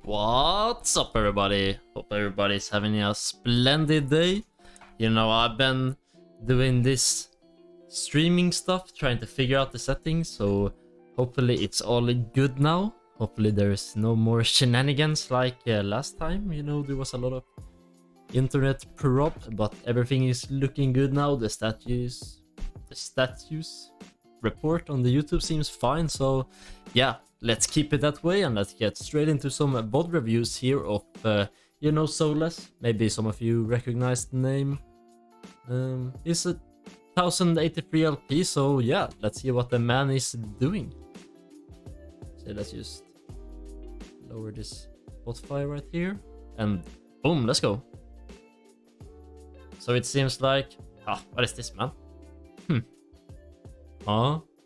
What's up, everybody? Hope everybody's having a splendid day. You know, I've been doing this streaming stuff, trying to figure out the settings, so hopefully it's all good now. Hopefully there's no more shenanigans like last time. You know, there was a lot of internet prop, but everything is looking good now. The status report on the YouTube seems fine, so yeah, let's keep it that way and let's get straight into some VOD reviews here of you know, Soulless. Maybe some of you recognize the name. It's a 1083 LP, so yeah, let's see what the man is doing. So let's just lower this Spotify right here and boom, let's go. So it seems like, what is this, man?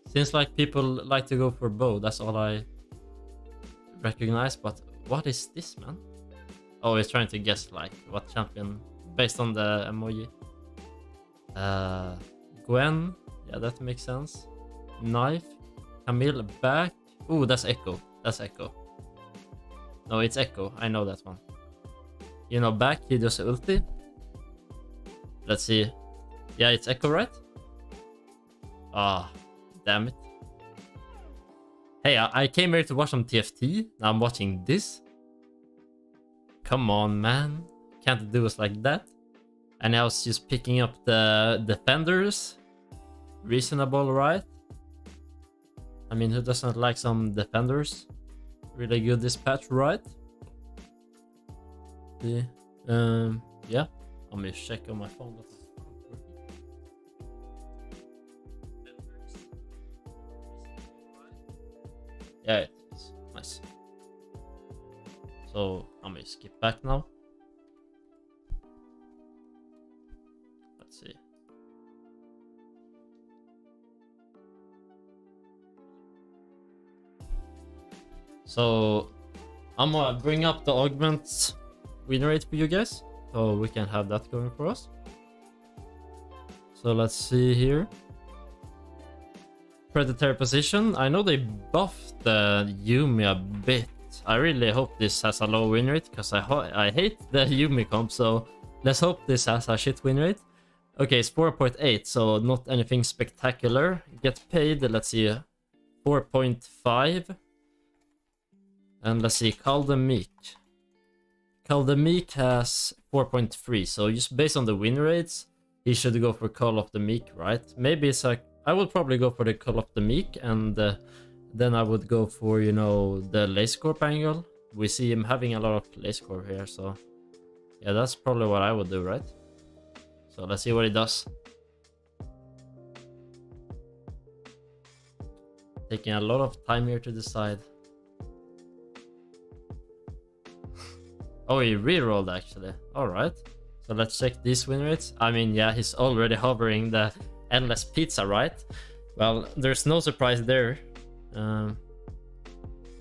Seems like people like to go for bow. That's all I recognize. But what is this, man? Oh, he's trying to guess like what champion based on the emoji. Gwen. Yeah, that makes sense. Knife. Camille back. Ooh, that's Echo. That's Echo. No, it's Echo. I know that one. You know, back he does ulti. Let's see. Yeah, it's Echo, right? Damn it. Hey, I came here to watch some TFT. Now I'm watching this. Come on, man. Can't do us like that. And I was just picking up the defenders. Reasonable, right? I mean, who doesn't like some defenders? Really good this patch, right? Yeah. I'm gonna check on my phone. Yeah, it is. Nice. So I'm gonna skip back now. Let's see. So I'm gonna bring up the augment win rate for you guys, so we can have that going for us. So let's see here. Predatory position. I know they buffed the Yumi a bit. I really hope this has a low win rate because I hate the Yumi comp, so let's hope this has a shit win rate. Okay, it's 4.8, so not anything spectacular. Get paid, let's see, 4.5. And let's see, Call the Meek. Call the Meek has 4.3, so just based on the win rates, he should go for Call of the Meek, right? Maybe it's like, I would probably go for the Call of the Meek, and then I would go for, you know, the Lacecorp angle. We see him having a lot of Lacecorp here, so yeah, that's probably what I would do, right? So let's see what he does. Taking a lot of time here to decide. Oh, he rerolled actually. Alright. So let's check these win rates. I mean, yeah, he's already hovering the endless pizza, right? Well, there's no surprise there.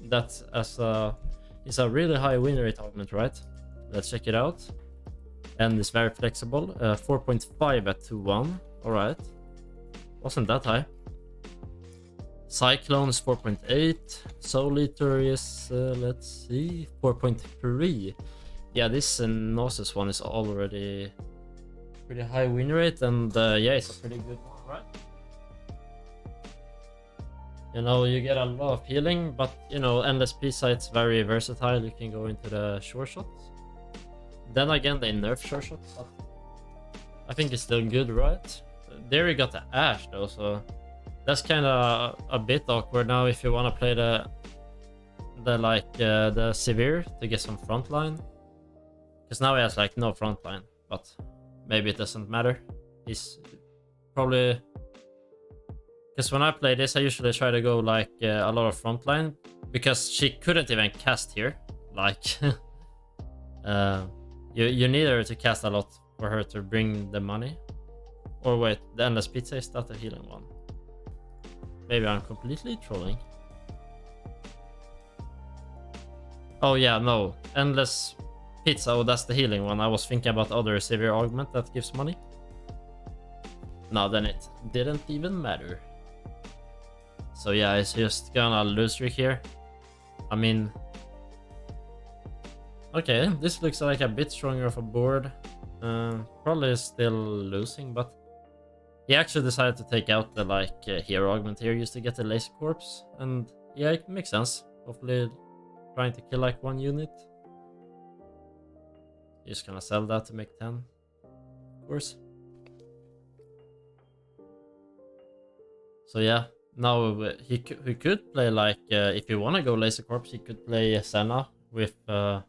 That's it's a really high win rate augment, right? Let's check it out. And it's very flexible. 4.5 at 2-1. Alright. Wasn't that high. Cyclone is 4.8. Soul Eater is, let's see, 4.3. Yeah, this Gnosis one is already pretty high win rate, and yeah, it's a pretty good one, right? You know, you get a lot of healing, but you know, Endless Pizza, it's very versatile. You can go into the sure shots. Then again, they nerf sure shots, but I think it's still good, right? There you got the Ash though, so that's kind of a bit awkward now if you want to play the Severe to get some frontline. Because now he has like no frontline, but maybe it doesn't matter. He's probably... Because when I play this, I usually try to go like a lot of frontline, because she couldn't even cast here. Like, you need her to cast a lot for her to bring the money. Or wait, the Endless Pizza, is that the healing one? Maybe I'm completely trolling. Oh yeah, no. Endless Pizza, oh, that's the healing one. I was thinking about other severe augment that gives money. No, then it didn't even matter. So yeah, it's just gonna lose streak here. I mean, Okay, this looks like a bit stronger of a board. Probably still losing, but he actually decided to take out the hero augment here just to get the laser corpse, and yeah, it makes sense. Hopefully trying to kill like 1 unit. Just gonna sell that to make 10, of course. So yeah, now he could play like if you wanna go laser corpse, he could play Senna with the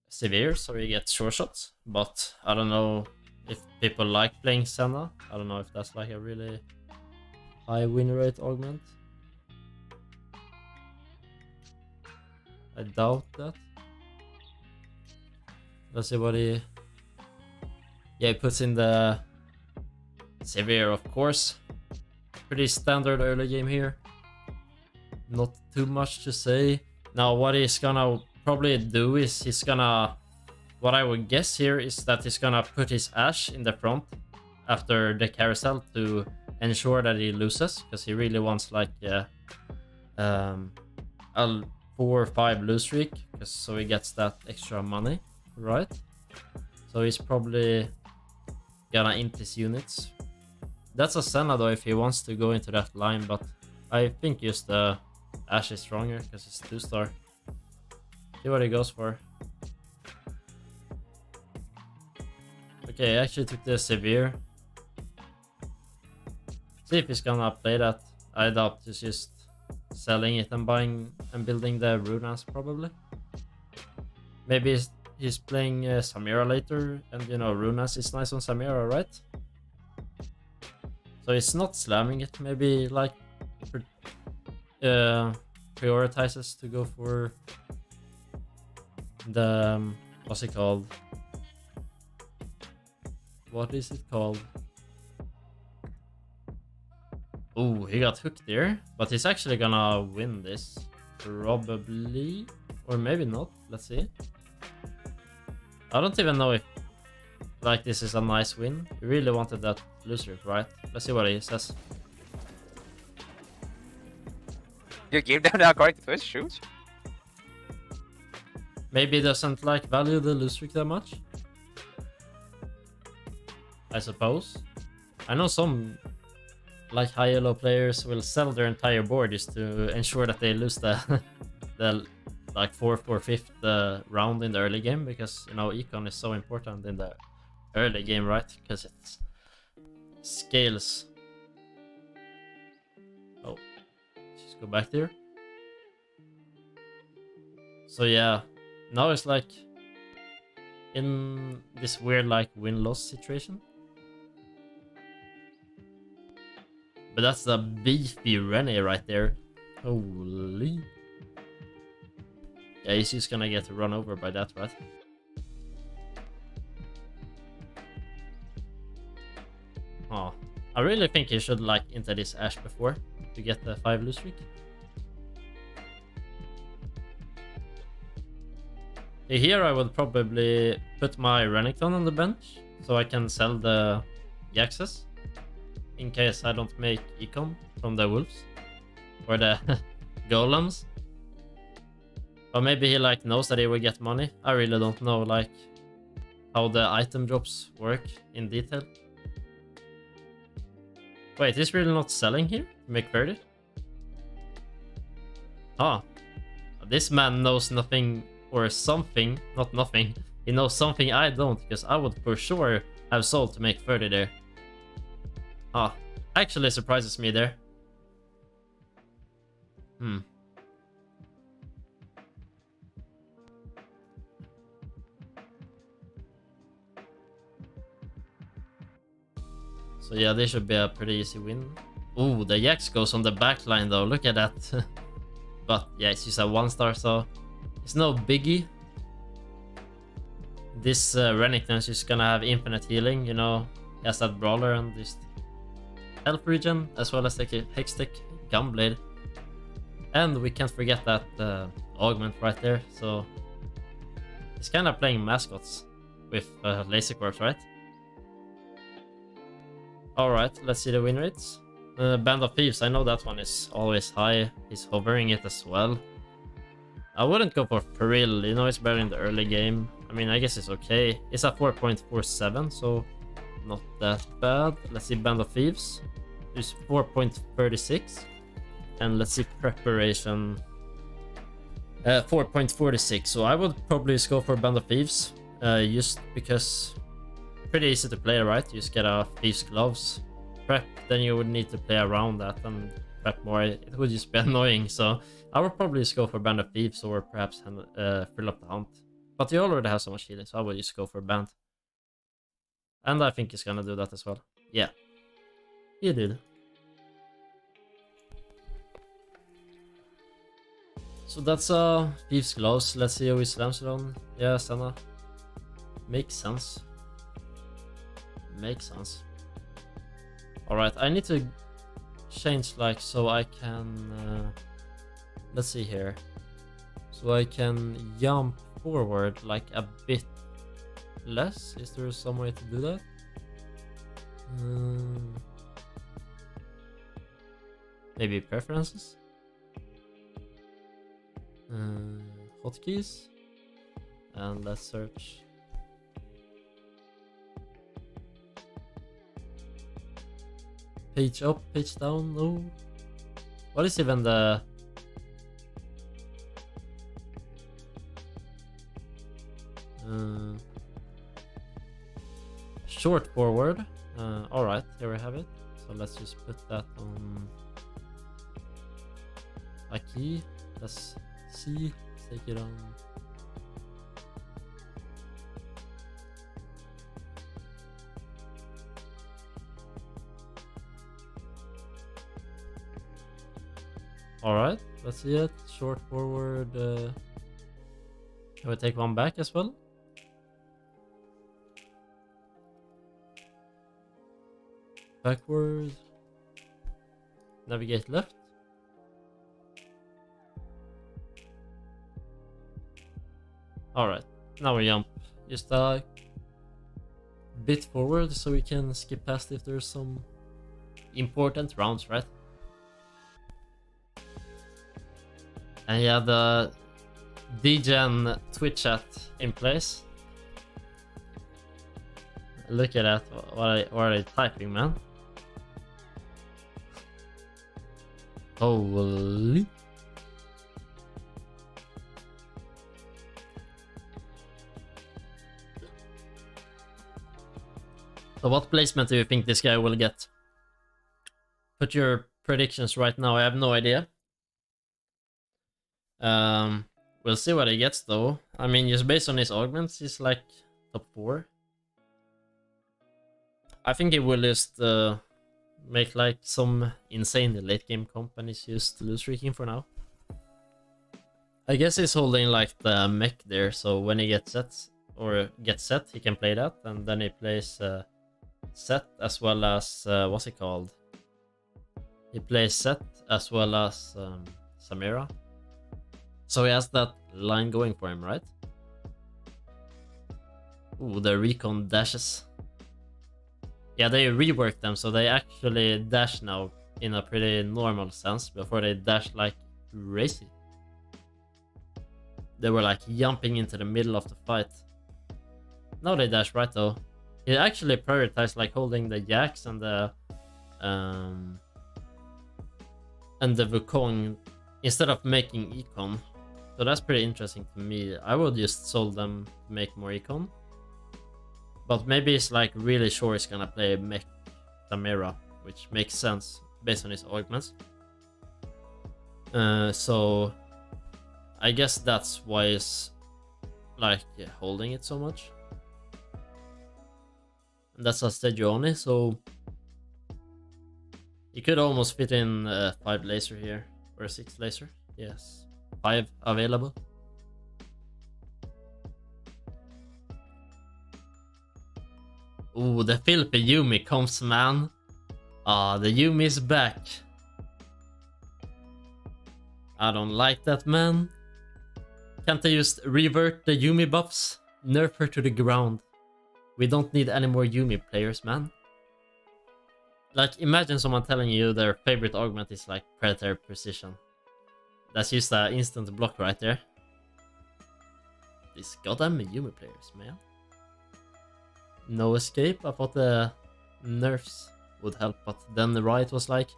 severe, so he gets sure shots. But I don't know if people like playing Senna. I don't know if that's like a really high win rate augment. I doubt that. Let's see what he... Yeah, he puts in the severe, of course. Pretty standard early game here. Not too much to say. Now what he's gonna probably do is he's gonna... What I would guess here is that he's gonna put his Ashe in the front after the carousel to ensure that he loses, because he really wants like a 4 or 5 lose streak, so he gets that extra money, right? So he's probably gonna int his units. That's a Senna though if he wants to go into that line, but I think just the Ashe is stronger because it's 2-star. See what he goes for. Okay, I actually took the severe. See if he's gonna play that. I doubt he's just selling it and buying and building the runas probably. Maybe he's playing Samira later, and you know runas is nice on Samira, right? So he's not slamming it. Maybe like prioritizes to go for the what's it called? What is it called? Oh, he got hooked there, but he's actually gonna win this. Probably. Or maybe not. Let's see. I don't even know if like this is a nice win. He really wanted that loser, right? Let's see what he says. You give them the correct first shoot? Maybe he doesn't like value the lose streak that much. I suppose. I know some like high elo players will sell their entire board just to ensure that they lose the the like 4th or 5th round in the early game, because you know econ is so important in the early game, right? Because it scales. Oh, just go back there. So yeah, now it's like in this weird like win-loss situation. But that's the beefy Rene right there. Holy. Yeah, he's just gonna get run over by that, right? Oh, I really think he should like enter this Ashe before to get the 5 lose streak. Here I would probably put my Renekton on the bench so I can sell the Yaxes in case I don't make econ from the wolves or the golems. But maybe he like knows that he will get money. I really don't know like how the item drops work in detail. Wait, he's really not selling here to make 30? Ah, this man knows nothing or something, not nothing. He knows something I don't, because I would for sure have sold to make 30 there. Ah, actually surprises me there. So yeah, this should be a pretty easy win. Ooh, the Jax goes on the back line though, look at that. But yeah, it's just a 1-star, so it's no biggie. This Renekton is just gonna have infinite healing, you know. He has that brawler and this health regen, as well as the Hextech Gunblade. And we can't forget that augment right there, so he's kind of playing mascots with Laser Corps, right? Alright, let's see the win rates. Band of Thieves, I know that one is always high. He's hovering it as well. I wouldn't go for Peril, you know, it's better in the early game. I mean, I guess it's okay. It's a 4.47, so not that bad. Let's see, Band of Thieves. There's 4.36. And let's see, Preparation. 4.46, so I would probably just go for Band of Thieves. Just because pretty easy to play, right? You just get a Thieves Gloves. Prep, then you would need to play around that and prep more. It would just be annoying, so I would probably just go for Band of Thieves or perhaps fill up the Hunt. But you already have so much healing, so I would just go for Band. And I think he's gonna do that as well. Yeah, he did. So that's Thieves Gloves. Let's see how he slams it on. Yeah, Senna. Makes sense. Makes sense. Alright, I need to change like so I can... let's see here. So I can jump forward like a bit less. Is there some way to do that? Maybe preferences? Hotkeys, and let's search. Page up, page down. No. What is even the short forward? All right, here we have it. So let's just put that on a key. Let's see, take it on. Alright, let's see it. Short forward. Can we take one back as well? Backward. Navigate left. Alright, now we jump just a bit forward so we can skip past if there's some important rounds, right? And yeah, the DGen Twitch chat in place. Look at that, what are they typing, man? Holy... So what placement do you think this guy will get? Put your predictions right now, I have no idea. We'll see what he gets though. I mean, just based on his augments, he's like top 4. I think he will just make like some insane late game companies just lose streaking for now. I guess he's holding like the mech there, so when he gets set, he can play that, and then he plays Set as well as what's it called? He plays Set as well as Samira. So he has that line going for him, right? Ooh, the recon dashes. Yeah, they reworked them, so they actually dash now in a pretty normal sense. Before they dash like crazy. They were like jumping into the middle of the fight. Now they dash right though. He actually prioritized like holding the Jacks and the Wukong instead of making econ. So that's pretty interesting to me. I would just sold them to make more econ. But maybe it's like really sure he's gonna play mech Samira, which makes sense based on his augments. So I guess that's why he's like holding it so much. And that's a Stagioni, so you could almost fit in 5 laser here, or 6 laser. Yes, 5 available. Ooh, the Philippine Yumi comes, man. Ah, the Yumi is back. I don't like that, man. Can't they just revert the Yumi buffs? Nerf her to the ground. We don't need any more Yumi players, man. Like, imagine someone telling you their favorite augment is like Predator Precision. That's just an instant block right there. These goddamn Yumi players, man. No escape. I thought the nerfs would help, but then the Riot was like,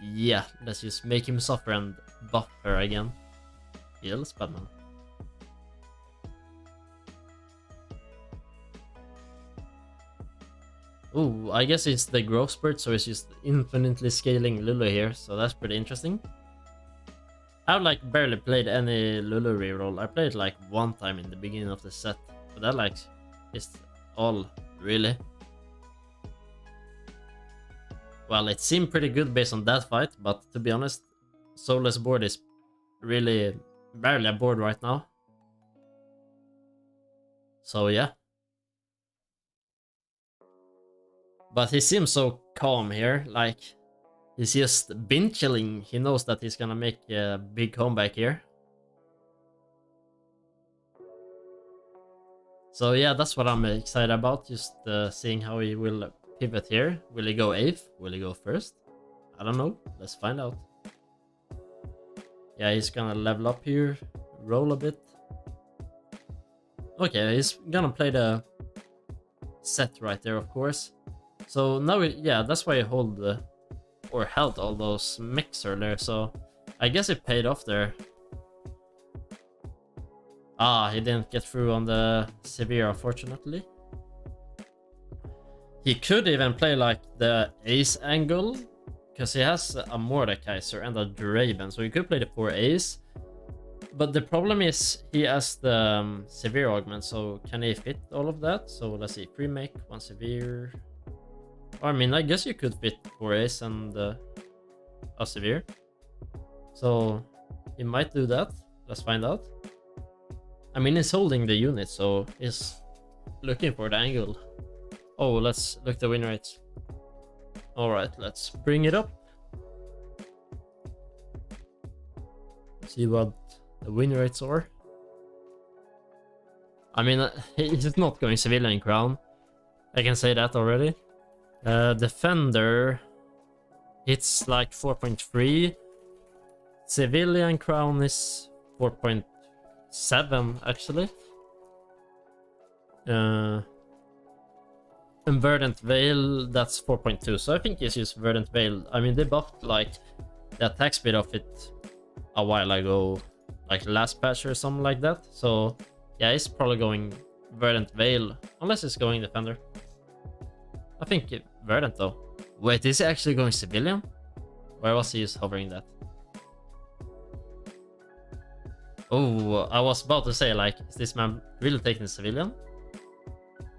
yeah, let's just make him suffer and buff her again. Heals, Batman. Ooh, I guess it's the growth spurt, so it's just infinitely scaling Lulu here, so that's pretty interesting. I've like barely played any Lulu reroll. I played like one time in the beginning of the set, but that like is all really. Well, it seemed pretty good based on that fight, but to be honest, Soulless board is really barely a board right now. So yeah. But he seems so calm here, like he's just been chilling. He knows that he's gonna make a big comeback here. So yeah, that's what I'm excited about, just seeing how he will pivot here. Will he go 8th? Will he go 1st? I don't know. Let's find out. Yeah, he's gonna level up here, roll a bit. Okay, he's gonna play the set right there, of course. So now, yeah, that's why he or held all those mechs earlier. So I guess it paid off there. Ah, he didn't get through on the severe, unfortunately. He could even play like the ace angle, because he has a Mordekaiser and a Draven, so he could play the 4 ace. But the problem is he has the severe augment, so can he fit all of that? So let's see, 3 mech, 1 severe. I mean, I guess you could fit 4 ace and a severe. So he might do that. Let's find out. I mean, he's holding the unit, so he's looking for the angle. Oh, let's look the win rates. Alright, let's bring it up. See what the win rates are. I mean, he's not going civilian crown. I can say that already. Defender hits like 4.3. Civilian crown is 4.7 actually. And Verdant Veil, that's 4.2. So I think it's just Verdant Veil. I mean, they buffed like the attack speed of it a while ago, like last patch or something like that. So yeah, it's probably going Verdant Veil, unless it's going Defender. I think Verdant though. Wait, is he actually going civilian? Where was he just hovering that? Oh, I was about to say, like, is this man really taking the civilian?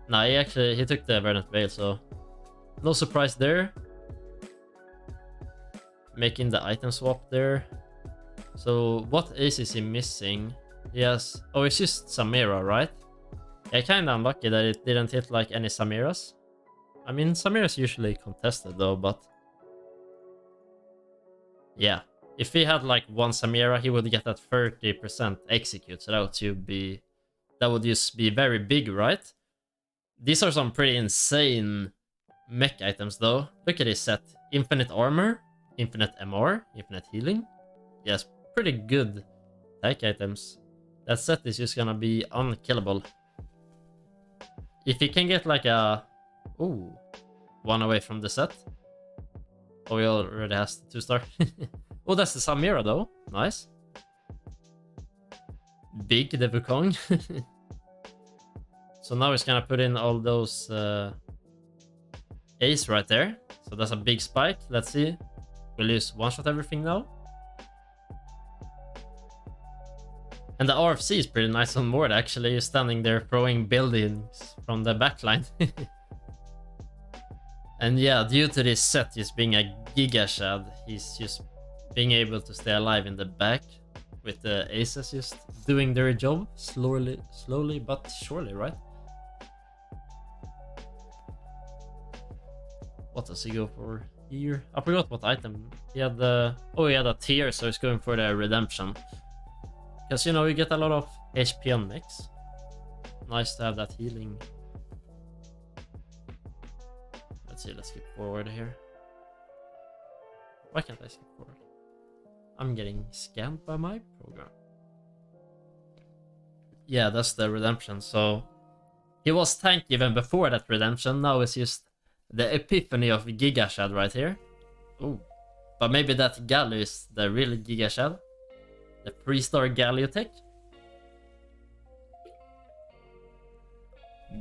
Nah, he took the Verdant Veil, so no surprise there. Making the item swap there. So what ace is he missing? Yes. Oh, it's just Samira, right? Yeah, kinda unlucky that it didn't hit like any Samiras. I mean, Samira's usually contested though, but yeah. If he had like one Samira, he would get that 30% execute, so that would just be very big, right? These are some pretty insane mech items though. Look at this set. Infinite armor, infinite MR, infinite healing. Yes, pretty good attack items. That set is just gonna be unkillable. If he can get like a... Ooh, 1 away from the set. Oh, he already has the 2-star. Oh, that's the Samira though. Nice. Big the Wukong. So now he's gonna put in all those ace right there. So that's a big spike. Let's see. We'll use one-shot everything now. And the RFC is pretty nice on board actually. He's standing there throwing buildings from the backline. And yeah, due to this set just being a Giga Shad, he's just being able to stay alive in the back with the aces just doing their job slowly but surely, right? What does he go for here? I forgot what item. He had the... Oh, he had a tier, so he's going for the redemption. Because, you know, you get a lot of HP on mix. Nice to have that healing. Let's see, let's skip forward here. Why can't I skip forward? I'm getting scammed by my program. Yeah, that's the redemption. So he was tank even before that redemption. Now it's just the epiphany of Giga Shad right here. Ooh. But maybe that Galio is the real Giga Shad. The 3-star Galio tech.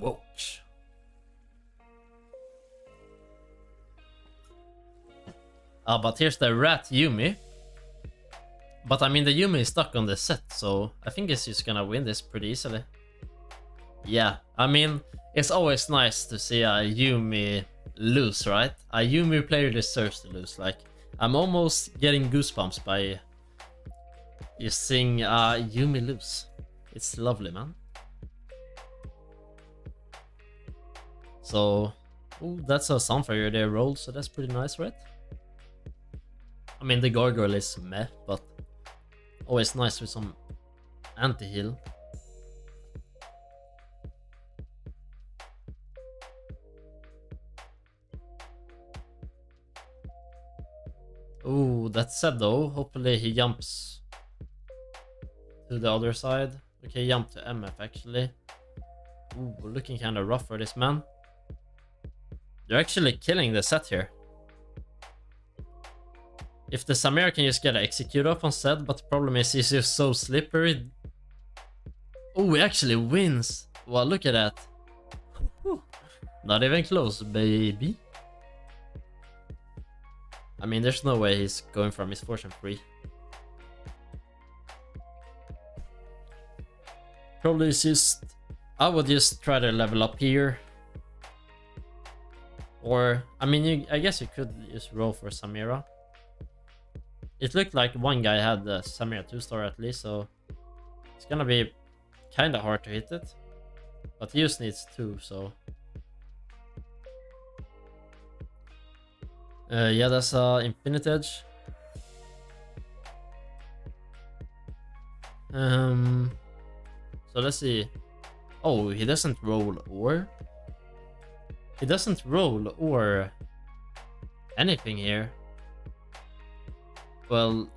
Whoosh. But here's the Rat Yumi. But I mean, the Yumi is stuck on the set, so I think it's just gonna win this pretty easily. Yeah, I mean, it's always nice to see a Yumi lose, right? A Yumi player deserves to lose. Like, I'm almost getting goosebumps by just seeing Yumi lose. It's lovely, man. So, ooh, that's a Sunfire they rolled, so that's pretty nice, right? I mean, the Gargoyle is meh, but always nice with some anti-heal. Ooh, that said though, hopefully he jumps to the other side. Okay, jump to MF actually. Ooh, looking kind of rough for this man. They're actually killing the set here. If the Samira can just get an execute off on set, but the problem is he's just so slippery. Oh, he actually wins. Wow, look at that. Not even close, baby. I mean, there's no way he's going for misfortune free. Probably it's just... I would just try to level up here. Or, I mean, I guess you could just roll for Samira. It looked like one guy had the Samira 2-star at least, so it's gonna be kind of hard to hit it. But he just needs 2, so... yeah, that's Infinite Edge. So let's see. Oh, he doesn't roll or? He doesn't roll or anything here. Well,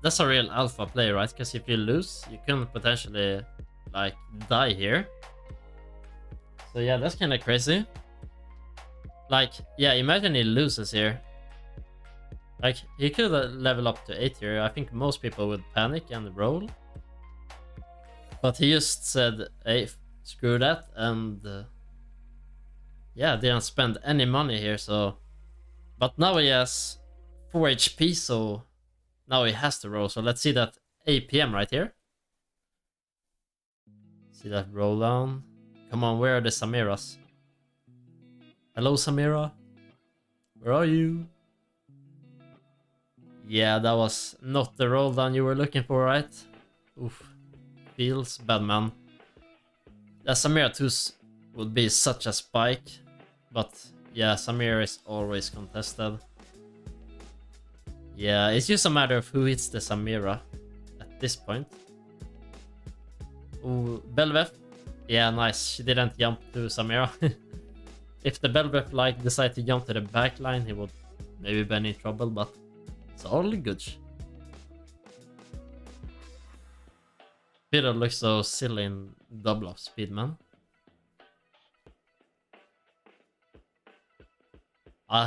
that's a real alpha play, right? Because if you lose, you can potentially like die here. So yeah, that's kind of crazy. Like, yeah, imagine he loses here. Like, he could level up to 8 here. I think most people would panic and roll. But he just said, hey, screw that, and yeah, didn't spend any money here, so... But now he has 4 HP, so now he has to roll. So let's see that APM right here. See that roll down. Come on, where are the Samiras? Hello, Samira. Where are you? Yeah, that was not the roll down you were looking for, right? Oof. Feels bad, man. The Samira 2s would be such a spike. But yeah, Samira is always contested. Yeah, it's just a matter of who hits the Samira at this point. Ooh, Belveth. Yeah, nice. She didn't jump to Samira. If the Belveth like decided to jump to the back line, he would maybe be in trouble, but it's all good. Peter looks so silly in double of speed, man.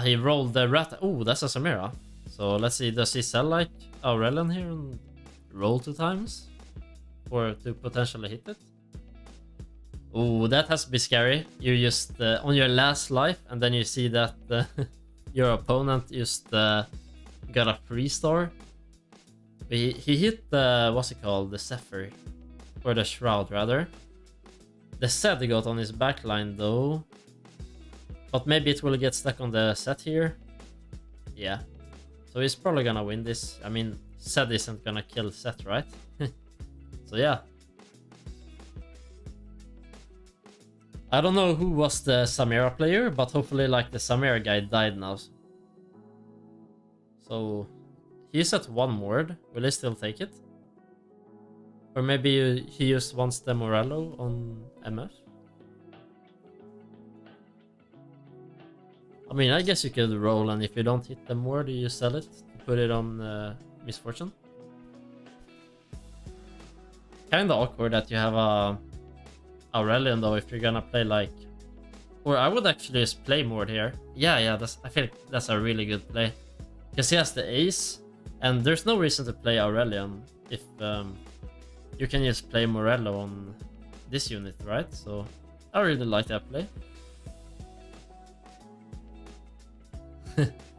He rolled the rat. Oh, that's a Samira. So let's see, does he sell like Aurelion here and roll 2 times? Or to potentially hit it? Oh, that has to be scary. You're just on your last life, and then you see that your opponent just got a 3-star. He hit the, what's it called, the Zephyr, or the Shroud rather. The Zed he got on his backline though, but maybe it will get stuck on the set here. Yeah, so he's probably gonna win this. I mean, Zed isn't gonna kill Set, right? So yeah. I don't know who was the Samira player, but hopefully like the Samira guy died now. So he's at 1 ward. Will he still take it? Or maybe he just wants the Morello on MF? I mean, I guess you could roll, and if you don't hit the ward, you sell it to put it on Misfortune. kind of awkward that you have a Aurelion though if you're gonna play like, or I would actually just play Mord here. Yeah, I feel like that's a really good play because he has the ace, and there's no reason to play Aurelion if you can just play Morello on this unit, right? So I really like that play.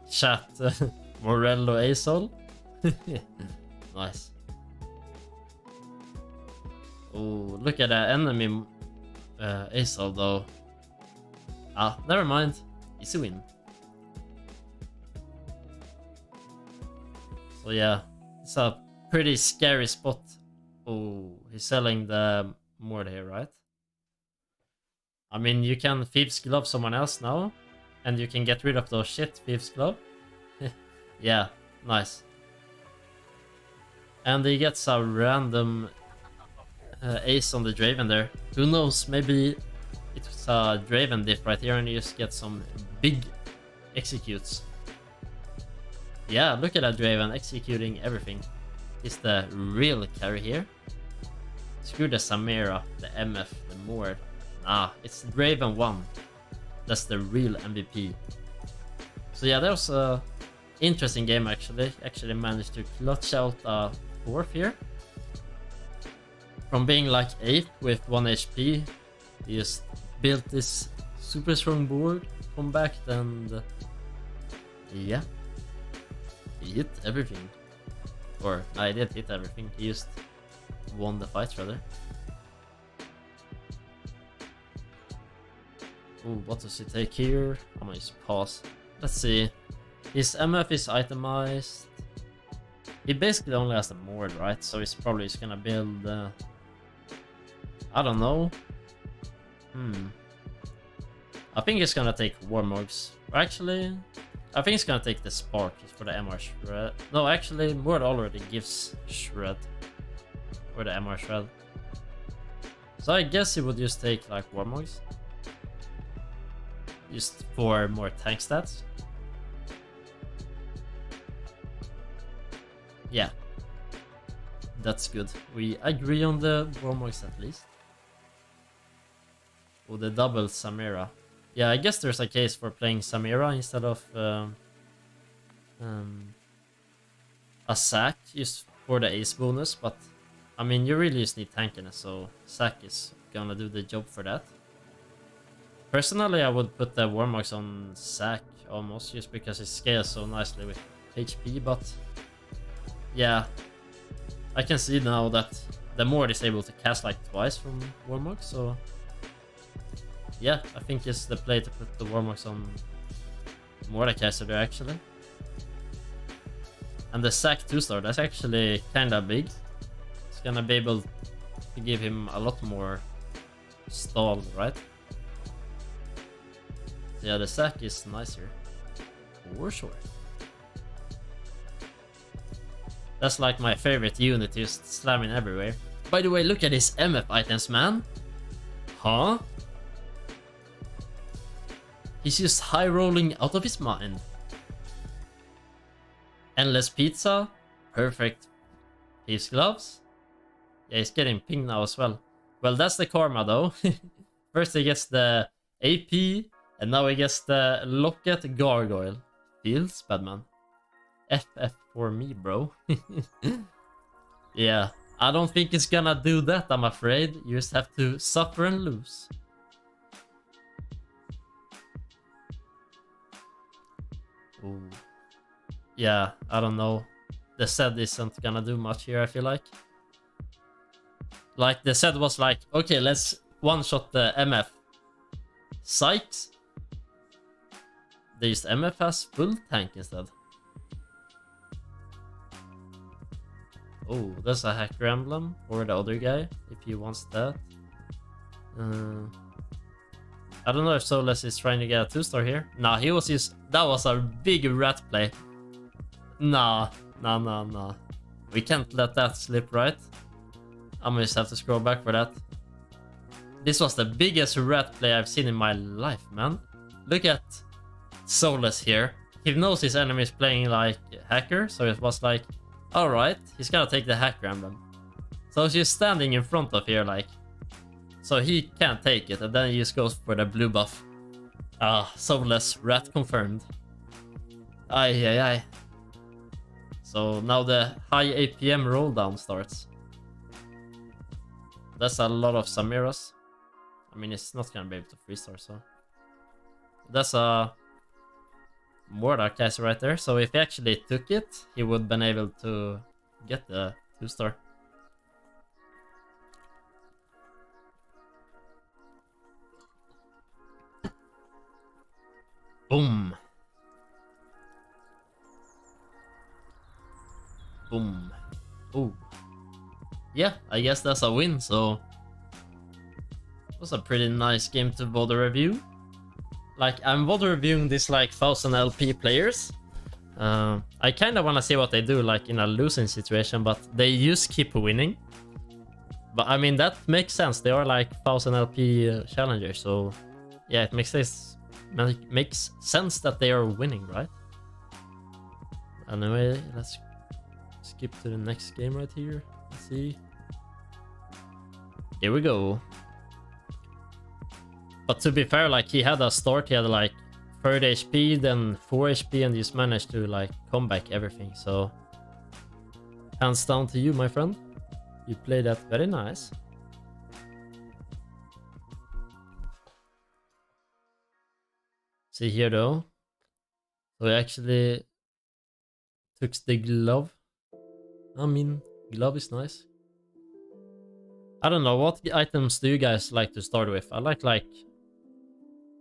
Chat, Morello Asol. Nice. Oh, look at that enemy Asol though. Ah, never mind. Easy win. So yeah, it's a pretty scary spot. Oh, he's selling the Mord here, right? I mean, you can Thieves Glove someone else now, and you can get rid of those shit Thieves Glove. Yeah, nice. And he gets a random ace on the Draven there. Who knows, maybe it's a Draven diff right here and you just get some big executes. Yeah, look at that Draven executing everything. He's the real carry here. Screw the Samira, the MF, the Mord. Nah, it's Draven 1. That's the real MVP. So yeah, that was a interesting game actually. Actually managed to clutch out a 4th here. From being like 8th with 1 HP, he just built this super strong board, come back, and yeah, he hit everything. Or I did hit everything, he just won the fight rather. Ooh, what does he take here? I'm gonna just pause. Let's see. His MF is itemized. He basically only has the Mord, right? So he's probably just gonna build I don't know. I think he's gonna take Warmogs. Actually, I think he's gonna take the Spark for the MR Shred. No, actually, Mord already gives Shred. Or the MR Shred. So I guess he would just take like Warmogs. Just for more tank stats. Yeah. That's good. We agree on the Warmogs at least. Oh, the double Samira. Yeah, I guess there's a case for playing Samira instead of a sack just for the ace bonus, but I mean you really just need tankiness, so sack is gonna do the job for that. Personally, I would put the Warmogs on sack almost just because it scales so nicely with HP, but yeah, I can see now that the Mord is able to cast like twice from Warmog, so yeah, I think it's the play to put the Warmogs on Mordekaiser there actually. And the sack 2-star, that's actually kinda big. It's gonna be able to give him a lot more stall, right? So yeah, the sack is nicer. For sure. That's like my favorite unit, just slamming everywhere. By the way, look at his MF items, man. Huh? He's just high rolling out of his mind. Endless pizza. Perfect. His gloves. Yeah, he's getting pinged now as well. Well, that's the karma though. First he gets the AP, and now he gets the Locket Gargoyle. Feels bad, man. FF for me, bro. Yeah, I don't think it's gonna do that, I'm afraid. You just have to suffer and lose. Ooh. Yeah, I don't know. The Zed isn't gonna do much here, I feel like. Like, the Zed was like, okay, let's one-shot the MF. Sykes. They used MF as full tank instead. Oh, there's a hacker emblem for the other guy, if he wants that. I don't know if Soulless is trying to get a 2-star here. Nah, he was just... That was a big rat play. Nah. We can't let that slip, right? I'm gonna just have to scroll back for that. This was the biggest rat play I've seen in my life, man. Look at Soulless here. He knows his enemy is playing like hacker, so it was like, alright, he's gonna take the hacker emblem. So she's standing in front of here, like, so he can't take it, and then he just goes for the blue buff. Ah, soulless rat confirmed. Ay, ay, ay. So now the high APM roll down starts. That's a lot of Samiras. I mean, it's not gonna be able to 3-star, so that's a Mortar caster right there. So if he actually took it, he would have been able to get the 2-star. Boom. Boom. Ooh. Yeah, I guess that's a win, so it was a pretty nice game to VOD review. Like, I'm VOD reviewing this like 1000 LP players. I kind of want to see what they do like in a losing situation, but they just keep winning. But I mean, that makes sense. They are like 1000 LP challengers, so yeah, it makes sense that they are winning, right? Anyway, let's skip to the next game right here. Let's see. Here we go. But to be fair, like, he had a start, he had like 30 HP, then 4 HP, and just managed to like come back everything. So hands down to you, my friend. You played that very nice. See here though. So he actually took the glove. I mean, glove is nice. I don't know, what items do you guys like to start with? I like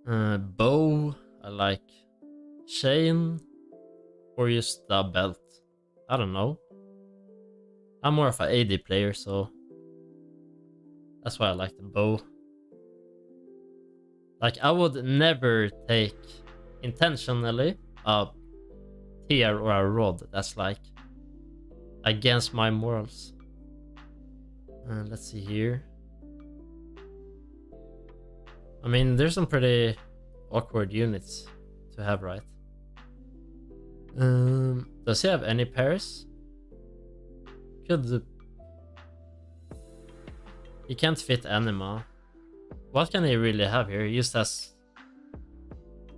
bow, I like chain, or just a belt. I don't know. I'm more of an AD player, so that's why I like the bow. Like, I would never take intentionally a tear or a rod. That's like against my morals. Let's see here. I mean, there's some pretty awkward units to have, right? Does he have any pairs? He can't fit Anima. What can he really have here? He just has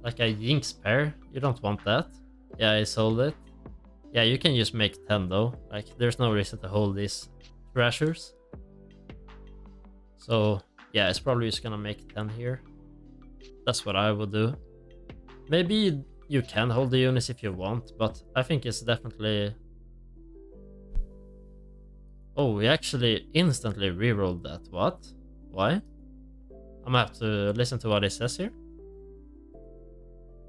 like a Jinx pair. You don't want that. Yeah, I sold it. Yeah, you can just make 10 though. Like, there's no reason to hold these Thrashers. So yeah, it's probably just gonna make 10 here. That's what I would do. Maybe you can hold the units if you want, but I think it's definitely... Oh, we actually instantly rerolled that. What? Why? I'm gonna have to listen to what it says here.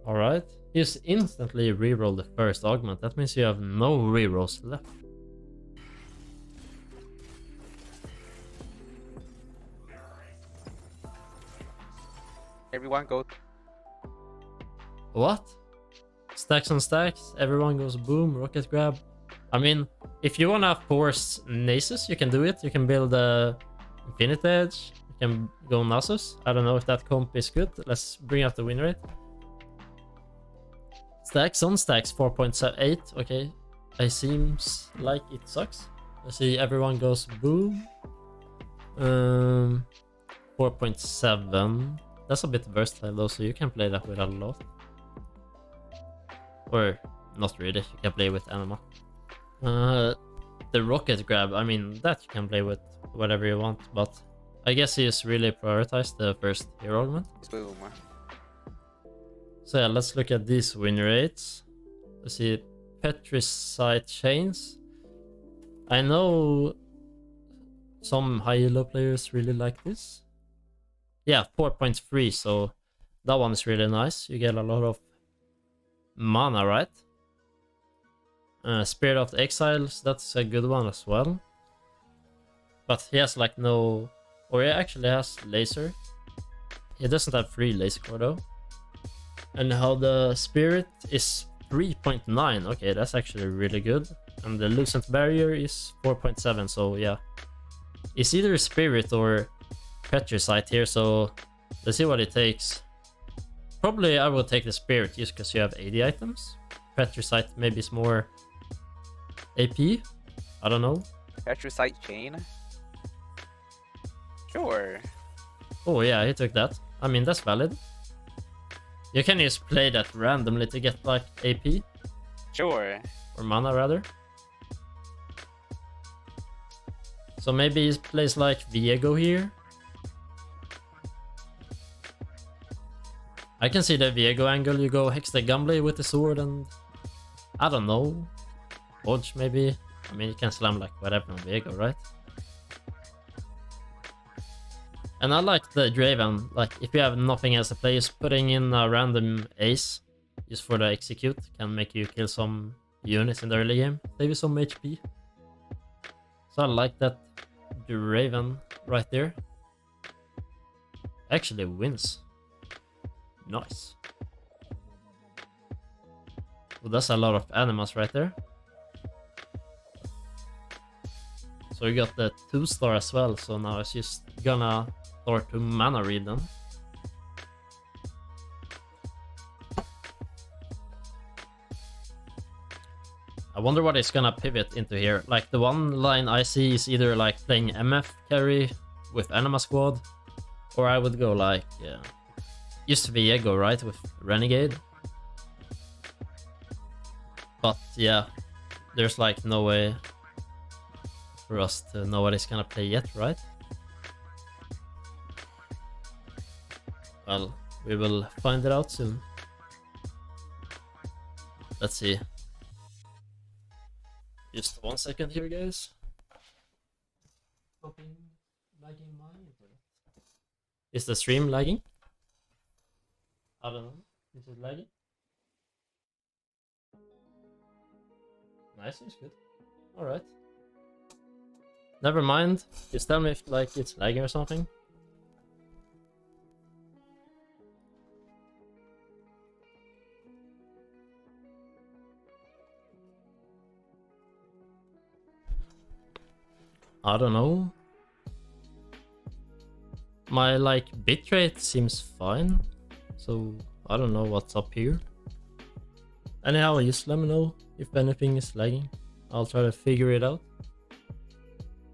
Alright. You just instantly reroll the first augment. That means you have no rerolls left. Everyone go. What? Stacks on stacks, everyone goes boom, rocket grab. I mean, if you wanna force Nasus, you can do it. You can build a Infinite Edge. You can go Nasus. I don't know if that comp is good. Let's bring up the win rate. Stacks on stacks, 4.78. Okay, it seems like it sucks. Let's see, everyone goes boom. 4.7. That's a bit versatile though, so you can play that with a lot. Or not really, you can play with Anima. The rocket grab, I mean, that you can play with whatever you want, but I guess he just really prioritized the first hero augment. Boom. So yeah, let's look at these win rates. Let's see, Petricite Chains. I know some high elo players really like this. Yeah, 4.3, so that one is really nice. You get a lot of mana, right? Spirit of the Exiles, that's a good one as well. But he has like no... Or he actually has laser. He doesn't have free laser core though. And how the Spirit is 3.9. Okay, that's actually really good. And the Lucent Barrier is 4.7, so yeah. It's either Spirit or Petricite here, so let's see what it takes. Probably I will take the Spirit just because you have 80 items. Petricite maybe is more AP. I don't know. Petricite chain. Sure. Oh yeah, he took that. I mean, that's valid. You can just play that randomly to get like AP. Sure. Or mana rather. So maybe he plays like Viego here. I can see the Viego angle. You go Hex the Gunblade with the sword and... I don't know. Dodge maybe. I mean, you can slam like whatever on Viego, right? And I like the Draven. Like, if you have nothing else to play, just putting in a random ace just for the execute can make you kill some units in the early game. Save you some HP. So I like that Draven right there. Actually wins. Nice. Well, that's a lot of animals right there. So we got the 2-star as well, so now it's just gonna start to mana read them. I wonder what it's gonna pivot into here. Like, the one line I see is either like playing MF carry with Anima Squad, or I would go like, just Viego, right, with Renegade. But yeah, there's like no way for us to know what he's gonna play yet, right? Well, we will find it out soon. Let's see. Just 1 second here, guys. Lagging my internet. Is the stream lagging? I don't know. Is it lagging? Nice, it's good. Alright. Never mind. Just tell me if like it's lagging or something. I don't know. My like bitrate seems fine, so I don't know what's up here. Anyhow, just let me know if anything is lagging. I'll try to figure it out.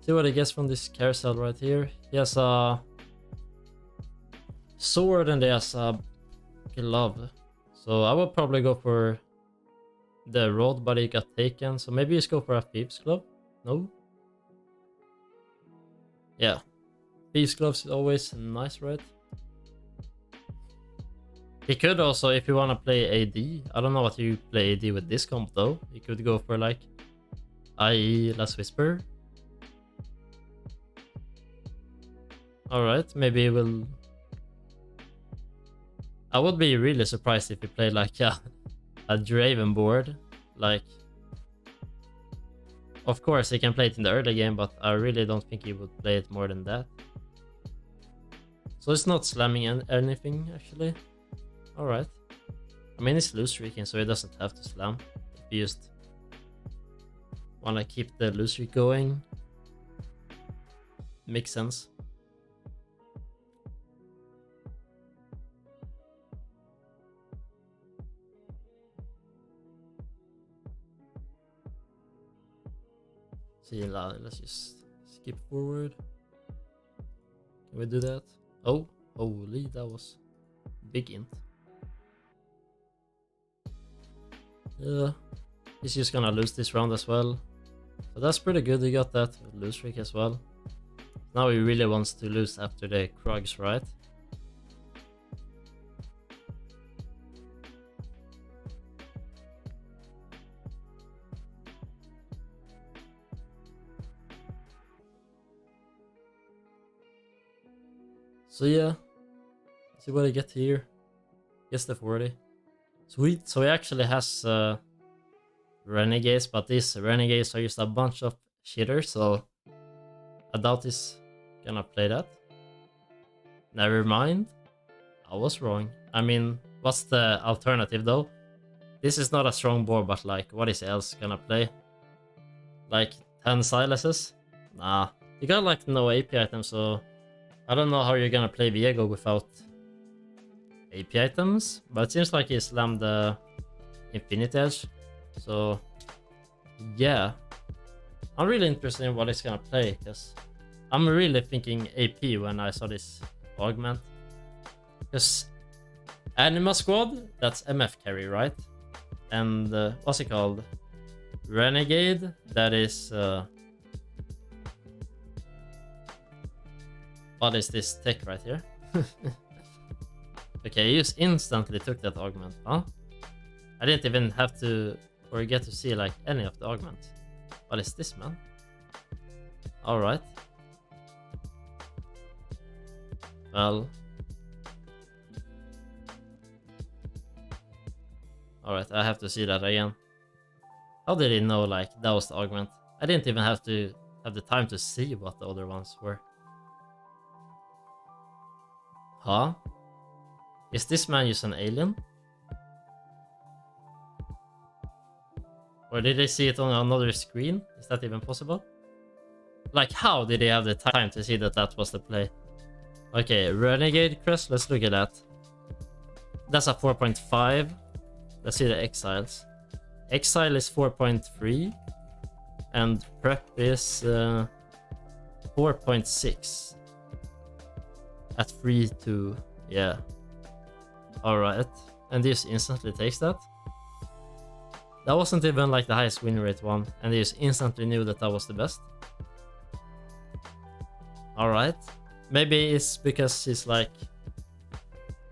See what I guess from this carousel right here. He has a sword and he has a glove. So I would probably go for the rod, but it got taken. So maybe just go for a Thieves Glove? No? Yeah. Thieves Gloves is always nice, right? He could also, if you want to play AD, I don't know what you play AD with this comp though. You could go for like IE Last Whisper. Alright, maybe we'll... I would be really surprised if he played like a Draven board. Like... Of course he can play it in the early game, but I really don't think he would play it more than that. So it's not slamming anything actually. Alright. I mean, it's loose streaking, so he doesn't have to slam. If you just wanna keep the loose streak going, makes sense. See, let's just skip forward. Can we do that? Oh, holy, that was big int. He's just gonna lose this round as well. So that's pretty good. He got that lose streak as well. Now he really wants to lose after the Krugs, right? So yeah, let's see what I get here. Gets the 40. Sweet. So he actually has renegades, but these renegades are just a bunch of shitters, so I doubt he's gonna play that. Never mind. I was wrong. I mean, what's the alternative though? This is not a strong board, but like, what is else gonna play? Like 10 silences? Nah. You got like no AP items, so I don't know how you're gonna play Viego without AP items, but it seems like he slammed the Infinity Edge. So yeah, I'm really interested in what he's gonna play, because I'm really thinking AP when I saw this augment. Because Anima Squad, that's MF carry, right? And what's it called? Renegade, that is... what is this tech right here? Okay, you just instantly took that augment, huh? I didn't even have to or get to see like any of the augments. What is this, man? Alright. Well. Alright, I have to see that again. How did he know like that was the augment? I didn't even have to have the time to see what the other ones were. Huh? Is this man just an alien? Or did they see it on another screen? Is that even possible? Like, how did they have the time to see that that was the play? Okay, Renegade Crest, let's look at that. That's a 4.5. Let's see the Exiles. Exile is 4.3. And Prep is 4.6. At 3-2, yeah. Alright, and this instantly takes that. That wasn't even like the highest win rate one, and they just instantly knew that that was the best. Alright, maybe it's because he's like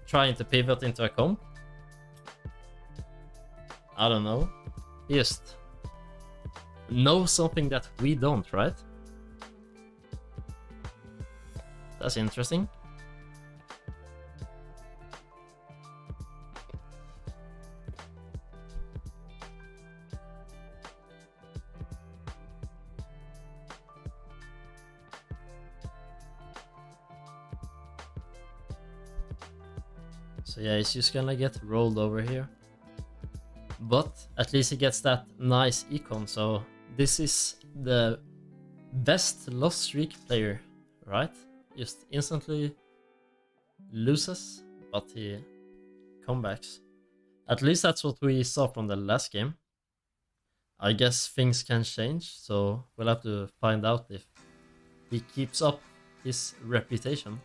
trying to pivot into a comp. I don't know. He just knows something that we don't, right? That's interesting. So yeah, he's just gonna get rolled over here. But at least he gets that nice econ, so this is the best lost streak player, right? Just instantly loses, but he comebacks. At least that's what we saw from the last game. I guess things can change, so we'll have to find out if he keeps up his reputation.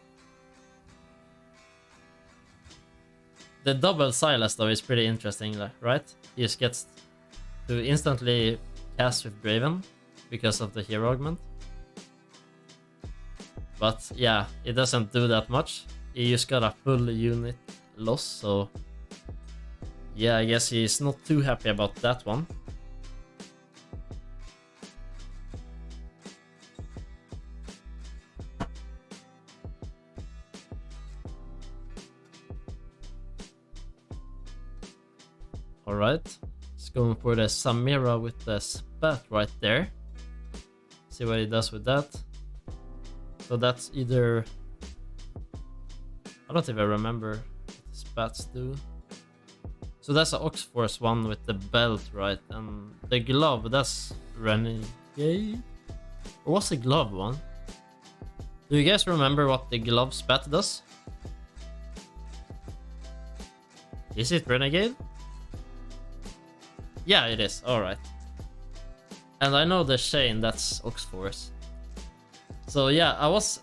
The double Silas though is pretty interesting, right? He just gets to instantly cast with Draven because of the hero augment. But yeah, it doesn't do that much. He just got a full unit loss, so yeah, I guess he's not too happy about that one. Alright, he's going for the Samira with the spat right there. See what he does with that. So that's either... I don't even remember what the spats do. So that's an Oxforce one with the belt, right? And the glove, that's Renegade? Or what's the glove one? Do you guys remember what the glove spat does? Is it Renegade? Yeah, it is. Alright. And I know the Shane, that's Oxforce. So yeah, I was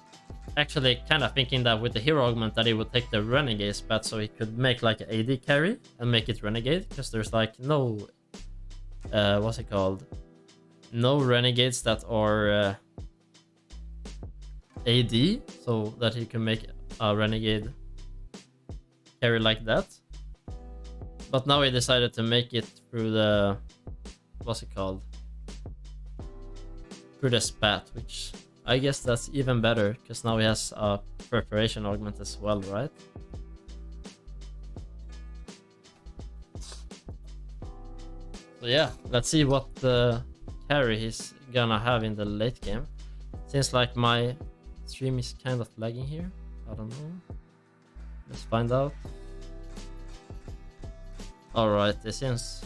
actually kind of thinking that with the hero augment that he would take the Renegade spat so he could make like an AD carry and make it Renegade. Because there's like no... what's it called? No Renegades that are AD. So that he can make a Renegade carry like that. But now he decided to make it through the... what's it called? Through the spat, which I guess that's even better, because now he has a preparation augment as well, right? So yeah, let's see what carry he's gonna have in the late game. Seems like my stream is kind of lagging here. I don't know. Let's find out. Alright, it seems...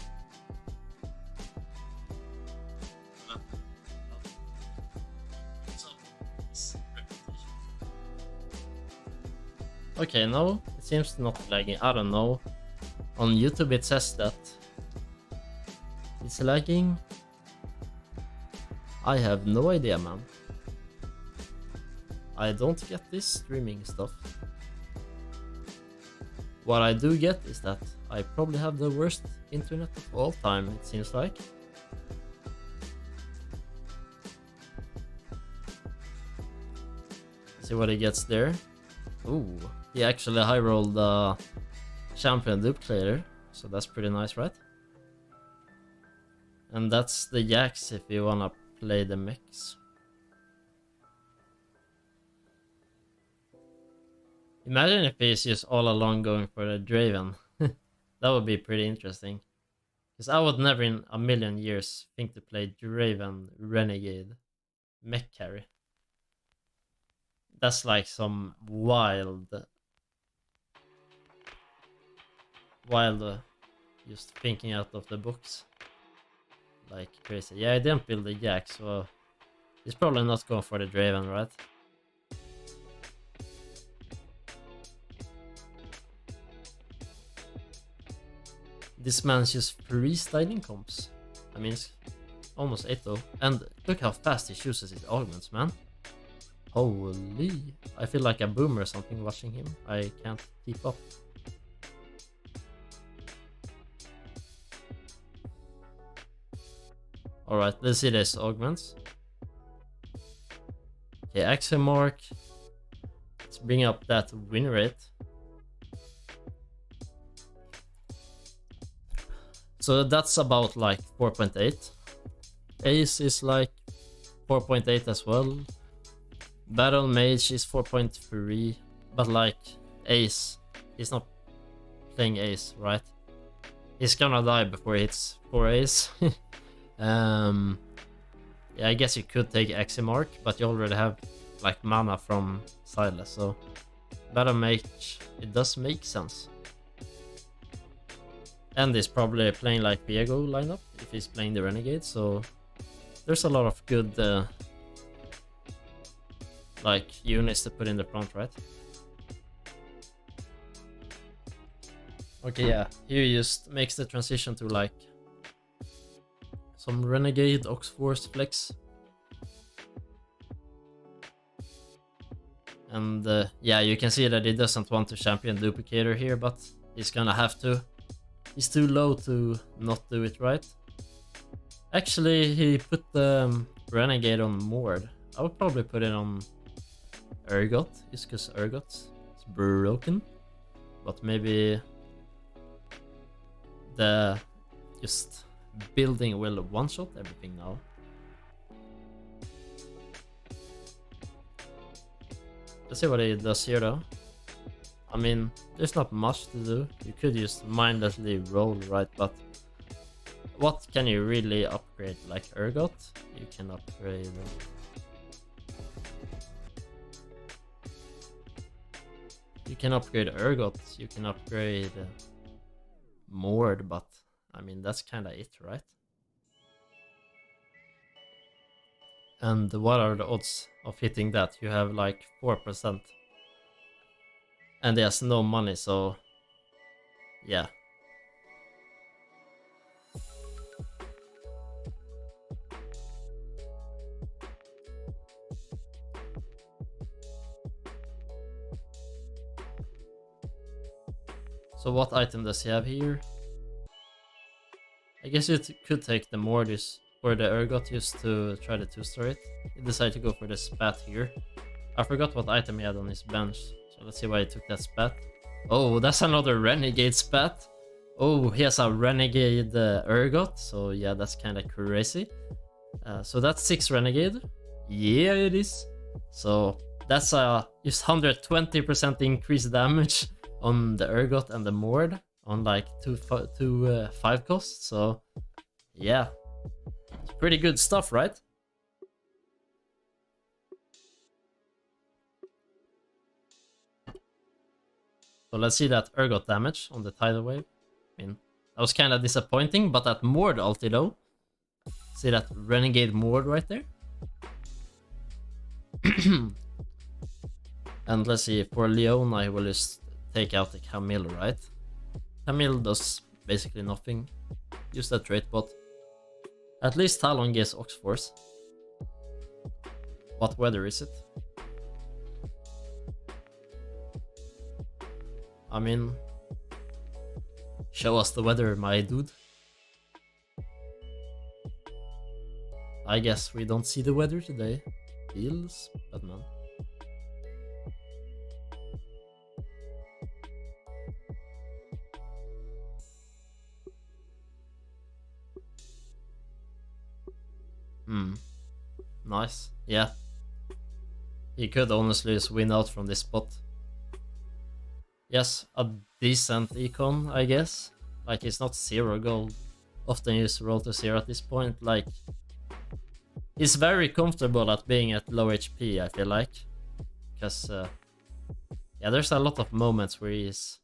Okay, no, it seems not lagging. I don't know. On YouTube it says that it's lagging. I have no idea, man. I don't get this streaming stuff. What I do get is that I probably have the worst internet of all time, it seems like. See what he gets there. Ooh, he actually high rolled the champion duplicator, so that's pretty nice, right? And that's the Yaks if you wanna play the mix. Imagine if he's just all along going for the Draven. That would be pretty interesting. Because I would never in a million years think to play Draven Renegade mech carry. That's like some wild just thinking out of the box. Like crazy. Yeah, I didn't build the Yak, so he's probably not going for the Draven, right? This man's just freestyling comps. I mean, it's almost 8-0. And look how fast he chooses his augments, man. Holy. I feel like a boomer or something watching him. I can't keep up. Alright, let's see this augments. Okay, action mark. Let's bring up that win rate. So that's about like 4.8. Ace is like 4.8 as well. Battle Mage is 4.3. But like Ace, he's not playing Ace, right? He's gonna die before he hits 4 Ace. Yeah, I guess you could take Aximark, but you already have like mana from Silas, so Battle Mage, it does make sense. And he's probably playing like Viego lineup if he's playing the Renegade, so there's a lot of good like units to put in the front, right? Okay, yeah, here he just makes the transition to like some Renegade Oxforce flex. And yeah, you can see that he doesn't want to champion duplicator here, but he's gonna have to. He's too low to not do it, right? Actually, he put the Renegade on Mord. I would probably put it on Urgot, just because Urgot is broken. But maybe the just building will one-shot everything now. Let's see what he does here though. I mean, there's not much to do. You could just mindlessly roll, right? But what can you really upgrade? Like Urgot? You can upgrade. You can upgrade Urgot. You can upgrade Mord, but I mean, that's kind of it, right? And what are the odds of hitting that? You have like 4%. And he has no money, so yeah. So what item does he have here? I guess you could take the Mortis or the Urgot just to try to 2-star it. He decided to go for the Spat here. I forgot what item he had on his bench. So let's see why he took that Spat. Oh, that's another Renegade Spat. Oh, he has a Renegade Urgot. So yeah, that's kind of crazy. So that's 6 Renegade. Yeah, it is. So that's just 120% increased damage on the Urgot and the Mord on like 5 costs. So yeah, it's pretty good stuff, right? So let's see that Urgot damage on the tidal wave. I mean, that was kind of disappointing, but that Mord ulti though. See that Renegade Mord right there? And let's see, for Leona I will just take out the Camille, right? Camille does basically nothing. Use that trait bot. At least Talon gets Oxforce. What weather is it? I mean, show us the weather, my dude. I guess we don't see the weather today. Feels bad, man. Nice. Yeah. He could honestly just win out from this spot. Yes, a decent econ, I guess. Like, it's not 0 gold. Often you just roll to 0 at this point. Like, he's very comfortable at being at low HP, I feel like. Because, yeah, there's a lot of moments where he's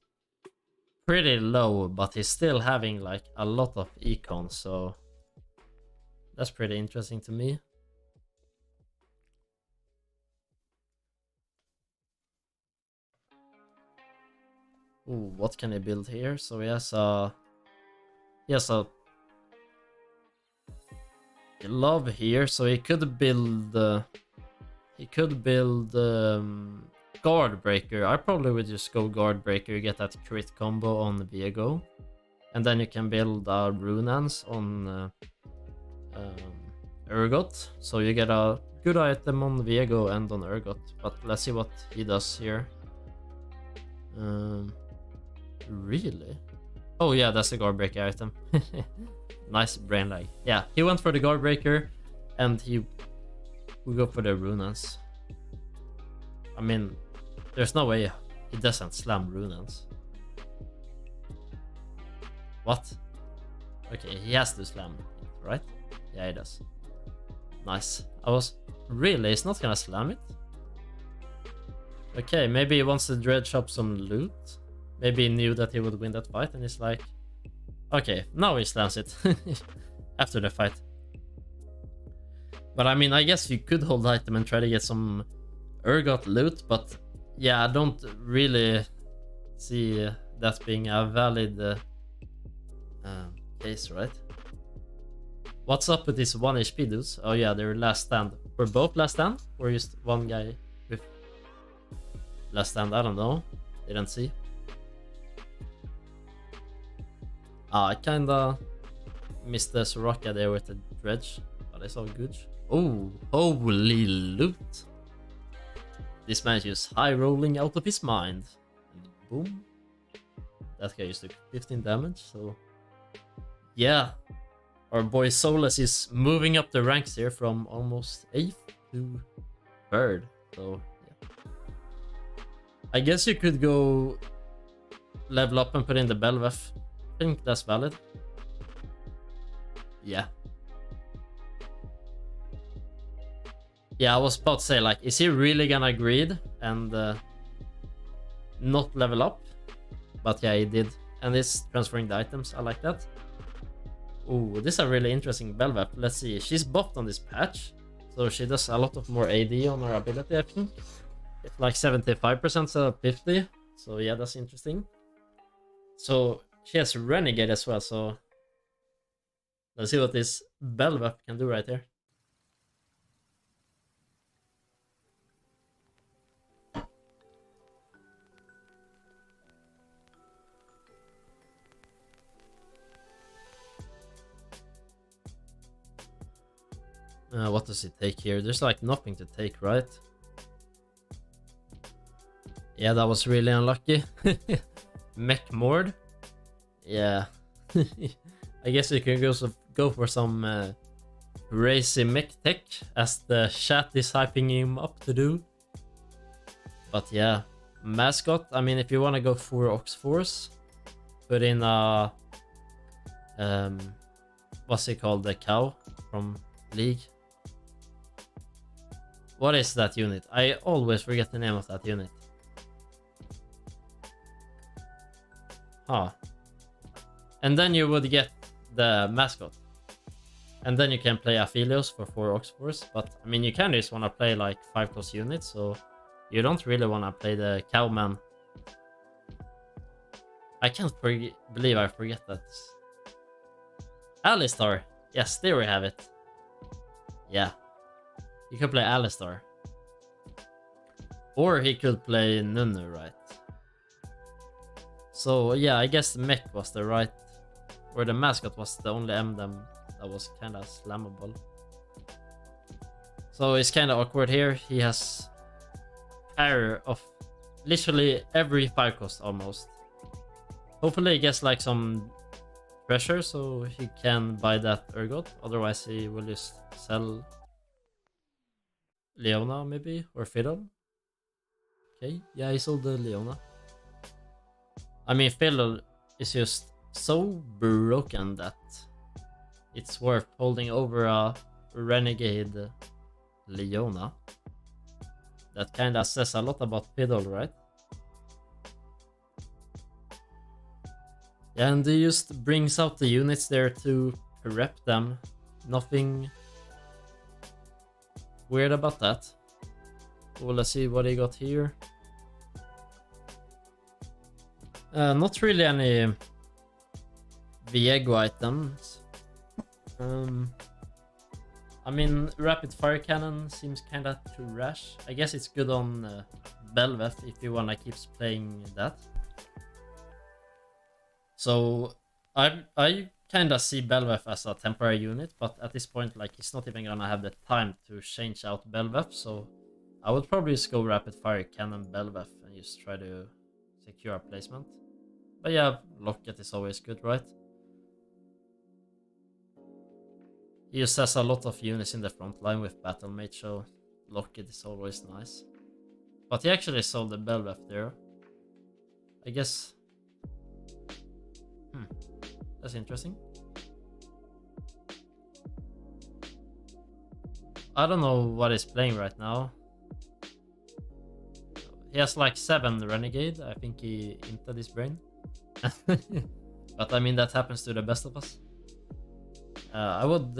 pretty low, but he's still having, like, a lot of econ, so that's pretty interesting to me. Ooh, what can he build here? So he has a love here, so he could build guard breaker. I probably would just go guard breaker, get that crit combo on Viego, and then you can build Runans on Urgot, so you get a good item on Viego and on Urgot. But let's see what he does here. Really? Oh yeah, that's the guard breaker item. Nice brain lag. Yeah, he went for the guard breaker, and we go for the Runans. I mean, there's no way he doesn't slam Runans. What? Okay, he has to slam it, right? Yeah, he does. Nice. He's not gonna slam it? Okay, maybe he wants to dredge up some loot. Maybe he knew that he would win that fight, and he's like, okay, now he slams it after the fight. But I mean, I guess you could hold item and try to get some Urgot loot, but yeah, I don't really see that being a valid case, right? What's up with this 1 HP dudes? Oh yeah, they're last stand. We're both last stand? Or just one guy with last stand? I don't know. Didn't see. I kinda missed the Soraka there with the dredge, but it's all good. Oh, holy loot! This man is just high rolling out of his mind. And boom. That guy just took 15 damage, so yeah. Our boy Solus is moving up the ranks here from almost 8th to 3rd, so yeah. I guess you could go level up and put in the Belveth. I think that's valid. Yeah. Yeah, I was about to say, like, is he really gonna greed and not level up? But yeah, he did. And he's transferring the items. I like that. Ooh, this is a really interesting Belveth. Let's see. She's buffed on this patch, so she does a lot of more AD on her ability, I think. It's like 75% instead of 50. So yeah, that's interesting. So she has Renegade as well, so let's see what this Belveth can do right here. What does it take here? There's like nothing to take, right? Yeah, that was really unlucky. Mech Mord. Yeah. I guess you can go for some racy mech tech, as the chat is hyping him up to do. But yeah, mascot. I mean, if you want to go for Ox Force, put in a what's it called? The cow from League. What is that unit? I always forget the name of that unit. Huh. And then you would get the mascot. And then you can play Aphelios for 4 Ox Force. But I mean, you can just want to play like 5+ units, so you don't really want to play the Cowman. I can't believe I forget that. Alistar. Yes, there we have it. Yeah. You could play Alistar. Or he could play Nunu, right? So yeah, I guess the mech was the right, or the mascot was the only emblem that was kind of slammable. So it's kind of awkward here. He has fire of literally every fire cost almost. Hopefully he gets like some treasure so he can buy that ergot. Otherwise he will just sell Leona maybe, or Fiddle. Okay, yeah, he sold the Leona. I mean, Fiddle is just so broken that it's worth holding over a renegade Leona. That kinda says a lot about Fiddle, right? And he just brings out the units there to rep them. Nothing weird about that. Well, let's see what he got here. Not really any Viego items. I mean, rapid fire cannon seems kinda too rash. I guess it's good on Belveth if you wanna keep playing that. So I kinda see Belveth as a temporary unit, but at this point, like, he's not even gonna have the time to change out Belveth, so I would probably just go rapid fire cannon Belveth and just try to secure a placement. But yeah, Locket is always good, right? He just has a lot of units in the front line with Battle Mage, so Locket is always nice. But he actually sold the Belveth there. I guess... that's interesting. I don't know what he's playing right now. He has like 7 Renegade. I think he inted his brain. But I mean, that happens to the best of us. I would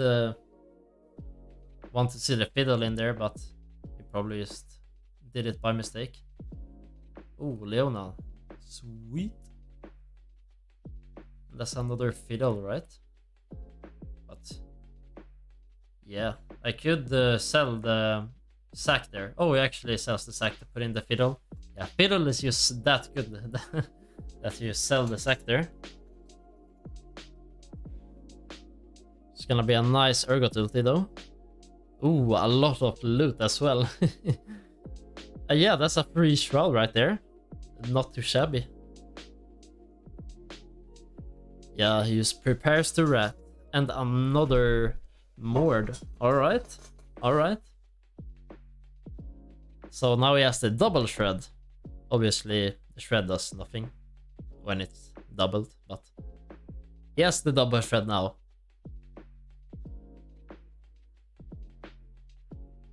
want to see the Fiddle in there, but he probably just did it by mistake. Oh, Leona. Sweet. That's another Fiddle, right? But yeah, I could sell the sack there. Oh, he actually sells the sack to put in the Fiddle. Yeah, Fiddle is just that good that you sell the sack there. It's gonna be a nice Ergot ulti though. Ooh, a lot of loot as well. Yeah, that's a free shroud right there. Not too shabby. Yeah, he just prepares to rat. And another Mord. Alright. Alright. So now he has the double shred. Obviously, the shred does nothing when it's doubled, but he has the double shred now.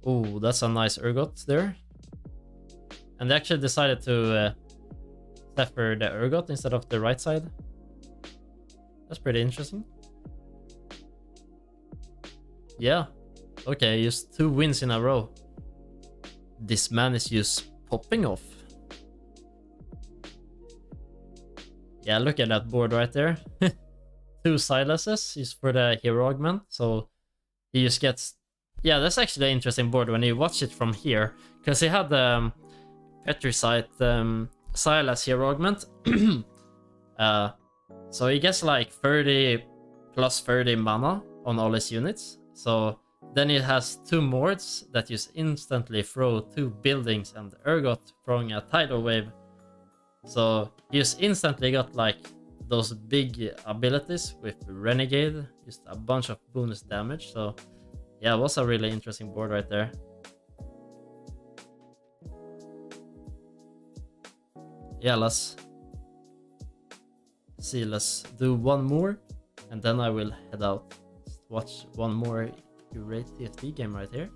Oh, that's a nice Ergot there. And they actually decided to Zephyr the Ergot instead of the right side. That's pretty interesting. Yeah. Okay, just 2 wins in a row. This man is just popping off. Yeah, look at that board right there. 2 silences is for the hero augment, so he just gets... Yeah, that's actually an interesting board when you watch it from here, because he had the Petricite Silas hero augment. So he gets like 30 plus 30 mana on all his units. So then it has 2 Mords that just instantly throw 2 buildings and Ergot throwing a tidal wave. So he just instantly got like those big abilities with Renegade, just a bunch of bonus damage. So yeah, it was a really interesting board right there. Yeah, let's see, let's do one more and then I will head out. Let's watch one more great TFT game right here.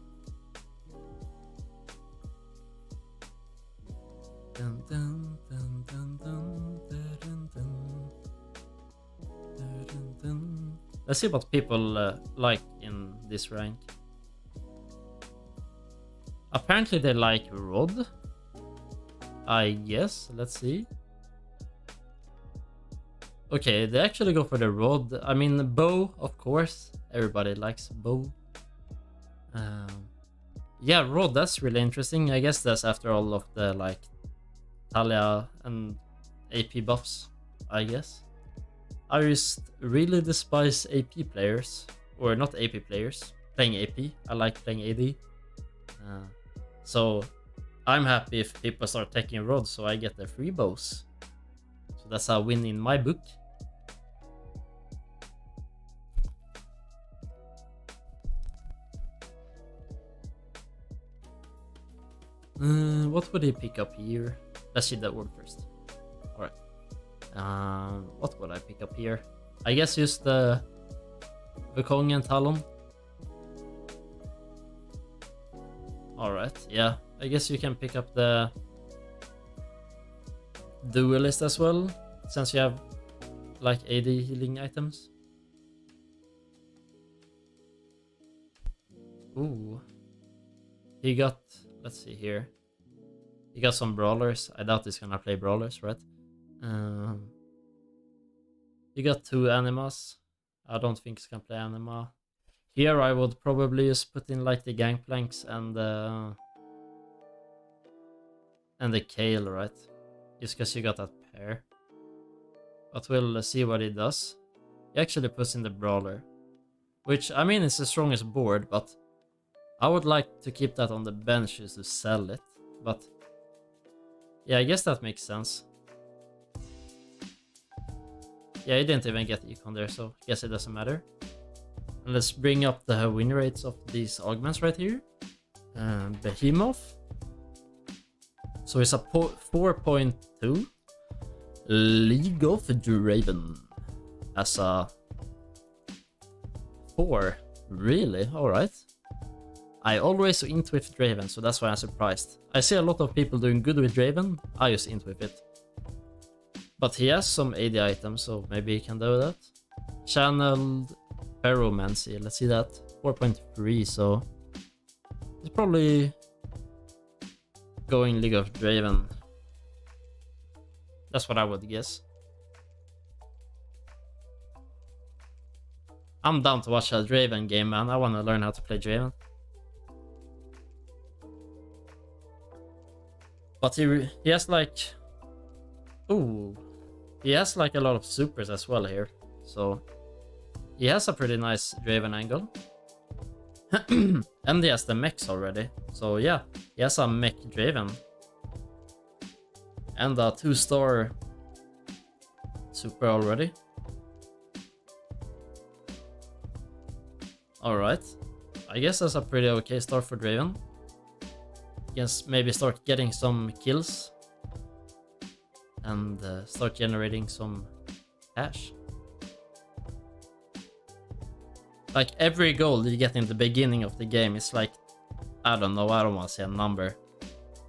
Dun, dun, dun, dun, dun, dun, dun, dun, dun, dun. Let's see what people like in this rank. Apparently they like Rod, I guess. Let's see. Okay, they actually go for the Rod. I mean, Bow, of course. Everybody likes Bow. Yeah, Rod, that's really interesting. I guess that's after all of the like Talia and AP buffs. I guess. I just really despise AP players, or not AP players, playing AP. I like playing AD. So I'm happy if people start taking rods so I get the free bows. So that's a win in my book. What would he pick up here? Let's see that word first. Alright. What would I pick up here? I guess just the Wukong and Talon. Alright, yeah. I guess you can pick up the Duelist as well, since you have like AD healing items. Ooh. He got, let's see here. He got some brawlers. I doubt he's gonna play brawlers, right? He got 2 animas. I don't think he's gonna play anima. Here I would probably just put in like the gangplanks and the Kale, right? Just because you got that pair. But we'll see what he does. He actually puts in the brawler, which I mean is the strongest board, but I would like to keep that on the bench just to sell it. But yeah, I guess that makes sense. Yeah, he didn't even get econ there, so I guess it doesn't matter. And let's bring up the win rates of these augments right here. Behemoth. So it's a 4.2. League of Draven as a 4. Really? Alright. I always int with Draven, so that's why I'm surprised. I see a lot of people doing good with Draven. I just int with it. But he has some AD items, so maybe he can do that. Channeled Ferromancy, let's see that. 4.3, so it's probably going League of Draven. That's what I would guess. I'm down to watch a Draven game, man. I want to learn how to play Draven. But he has like... Ooh. He has like a lot of supers as well here. So he has a pretty nice Draven angle. And he has the mechs already. So yeah, he has a mech Draven. And a 2-star super already. Alright. I guess that's a pretty okay start for Draven. Yes, maybe start getting some kills. And start generating some cash. Like every gold you get in the beginning of the game is like, I don't know, I don't want to say a number.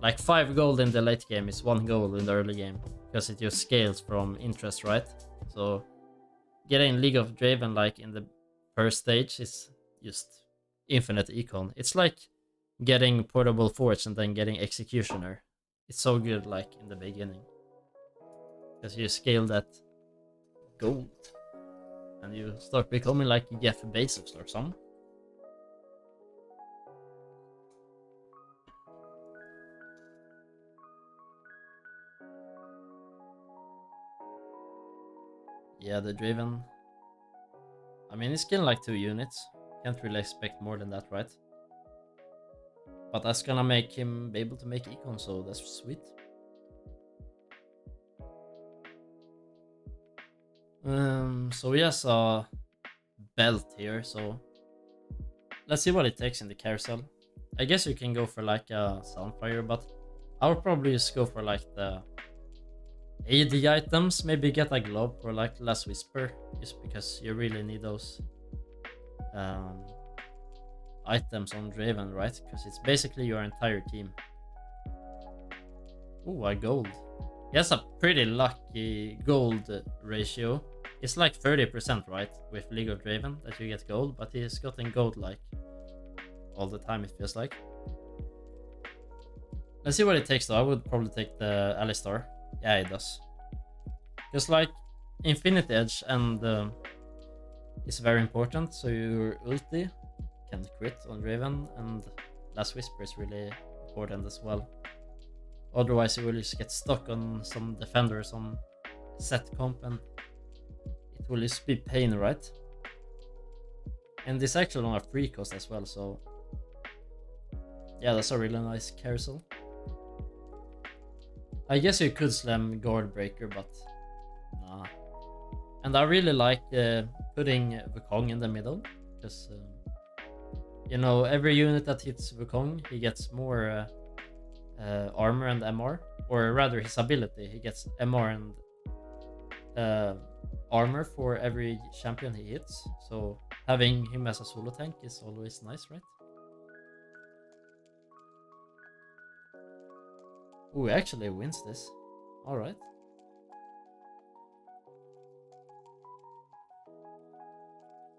Like 5 gold in the late game is 1 gold in the early game. Because it just scales from interest, right? So getting League of Draven like in the first stage is just infinite econ. It's like getting Portable Forge and then getting Executioner. It's so good like in the beginning. Because you scale that gold. And you start becoming like Jeff Bezos or something. Yeah, the Draven. I mean, he's killing like 2 units. Can't really expect more than that, right? But that's gonna make him be able to make econ, so that's sweet. So he has a belt here, so let's see what it takes in the carousel. I guess you can go for like a Soundfire, but I would probably just go for like the AD items. Maybe get a glove or like Last Whisper, just because you really need those items on Draven, right? Because it's basically your entire team. Ooh, a gold. He has a pretty lucky gold ratio. It's like 30%, right? With League of Draven that you get gold, but he's gotten gold like all the time, it feels like. Let's see what it takes though. I would probably take the Alistar. Yeah, it does. Just like Infinity Edge and is very important, so your ulti can crit on Draven, and Last Whisper is really important as well. Otherwise you will just get stuck on some defenders on set comp and it will just be pain, right? And it's actually on a free cost as well, so yeah, that's a really nice carousel. I guess you could slam guard breaker, but nah. And I really like putting Wukong in the middle, because you know, every unit that hits Wukong, he gets more armor and MR, or rather his ability, he gets MR and armor for every champion he hits. So having him as a solo tank is always nice, right? Ooh, he actually wins this. Alright.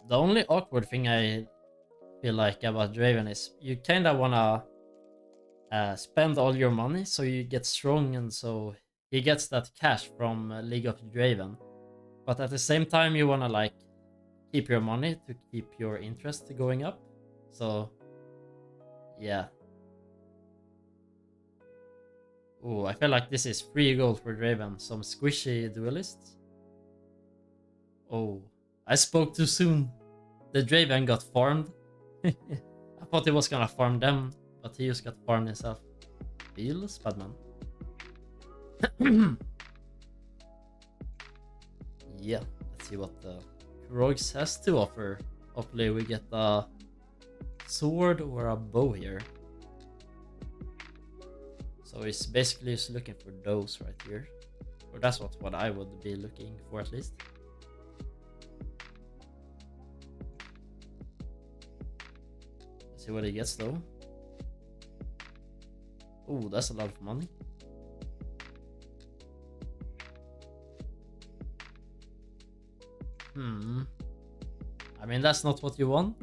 The only awkward thing I feel like about Draven is you kinda wanna spend all your money so you get strong, and so he gets that cash from League of Draven. But at the same time you wanna like keep your money to keep your interest going up. So yeah. Ooh, I feel like this is free gold for Draven. Some squishy duelists. Oh, I spoke too soon. The Draven got farmed. I thought he was gonna farm them, but he just got farmed himself. Feels bad, man. Yeah, let's see what the Rogues has to offer. Hopefully we get a sword or a bow here. So he's basically just looking for those right here. Or that's what I would be looking for at least. Let's see what he gets though. Oh, that's a lot of money. I mean, that's not what you want.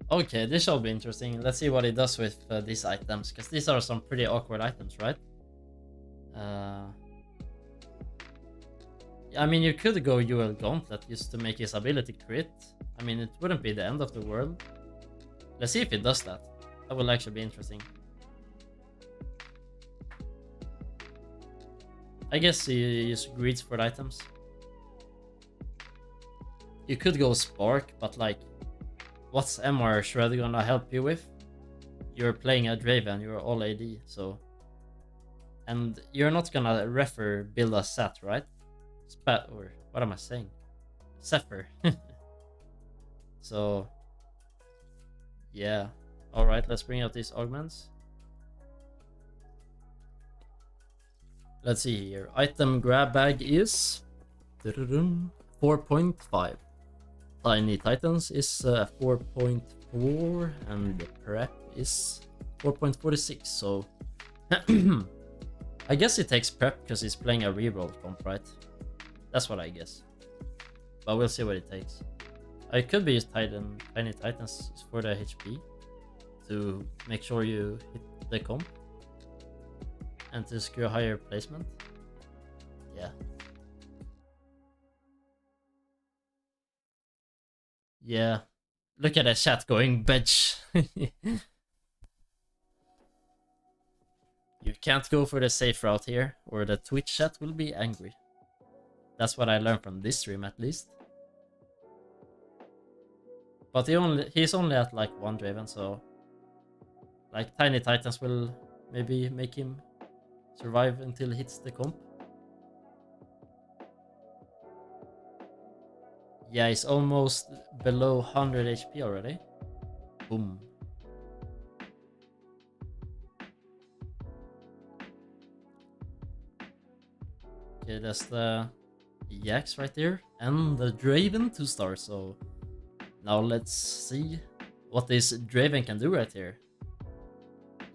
Okay, this shall be interesting. Let's see what he does with these items, because these are some pretty awkward items, right? I mean, you could go UL Gauntlet just to make his ability crit. I mean, it wouldn't be the end of the world. Let's see if he does that. That will actually be interesting. I guess he just greets for the items. You could go Spark, but like, what's MR Shred gonna help you with? You're playing a Draven, you're all AD, so... And you're not gonna refer build a set, right? Or what am I saying? Zephyr. So... yeah. Alright, let's bring out these augments. Let's see here. Item grab bag is 4.5. Tiny Titans is 4.4 and the prep is 4.46. So I guess he takes prep because he's playing a reroll comp, right? That's what I guess. But we'll see what it takes. It could be Tiny Titans for the HP to make sure you hit the comp and to secure higher placement. Yeah. Yeah. Look at the chat going bitch. You can't go for the safe route here, or the Twitch chat will be angry. That's what I learned from this stream at least. But he's only at like 1 Draven, so like Tiny Titans will maybe make him survive until he hits the comp. Yeah, he's almost below 100 HP already. Boom. Okay, that's the Yaks right there. And the Draven 2-star, so... Now let's see what this Draven can do right here.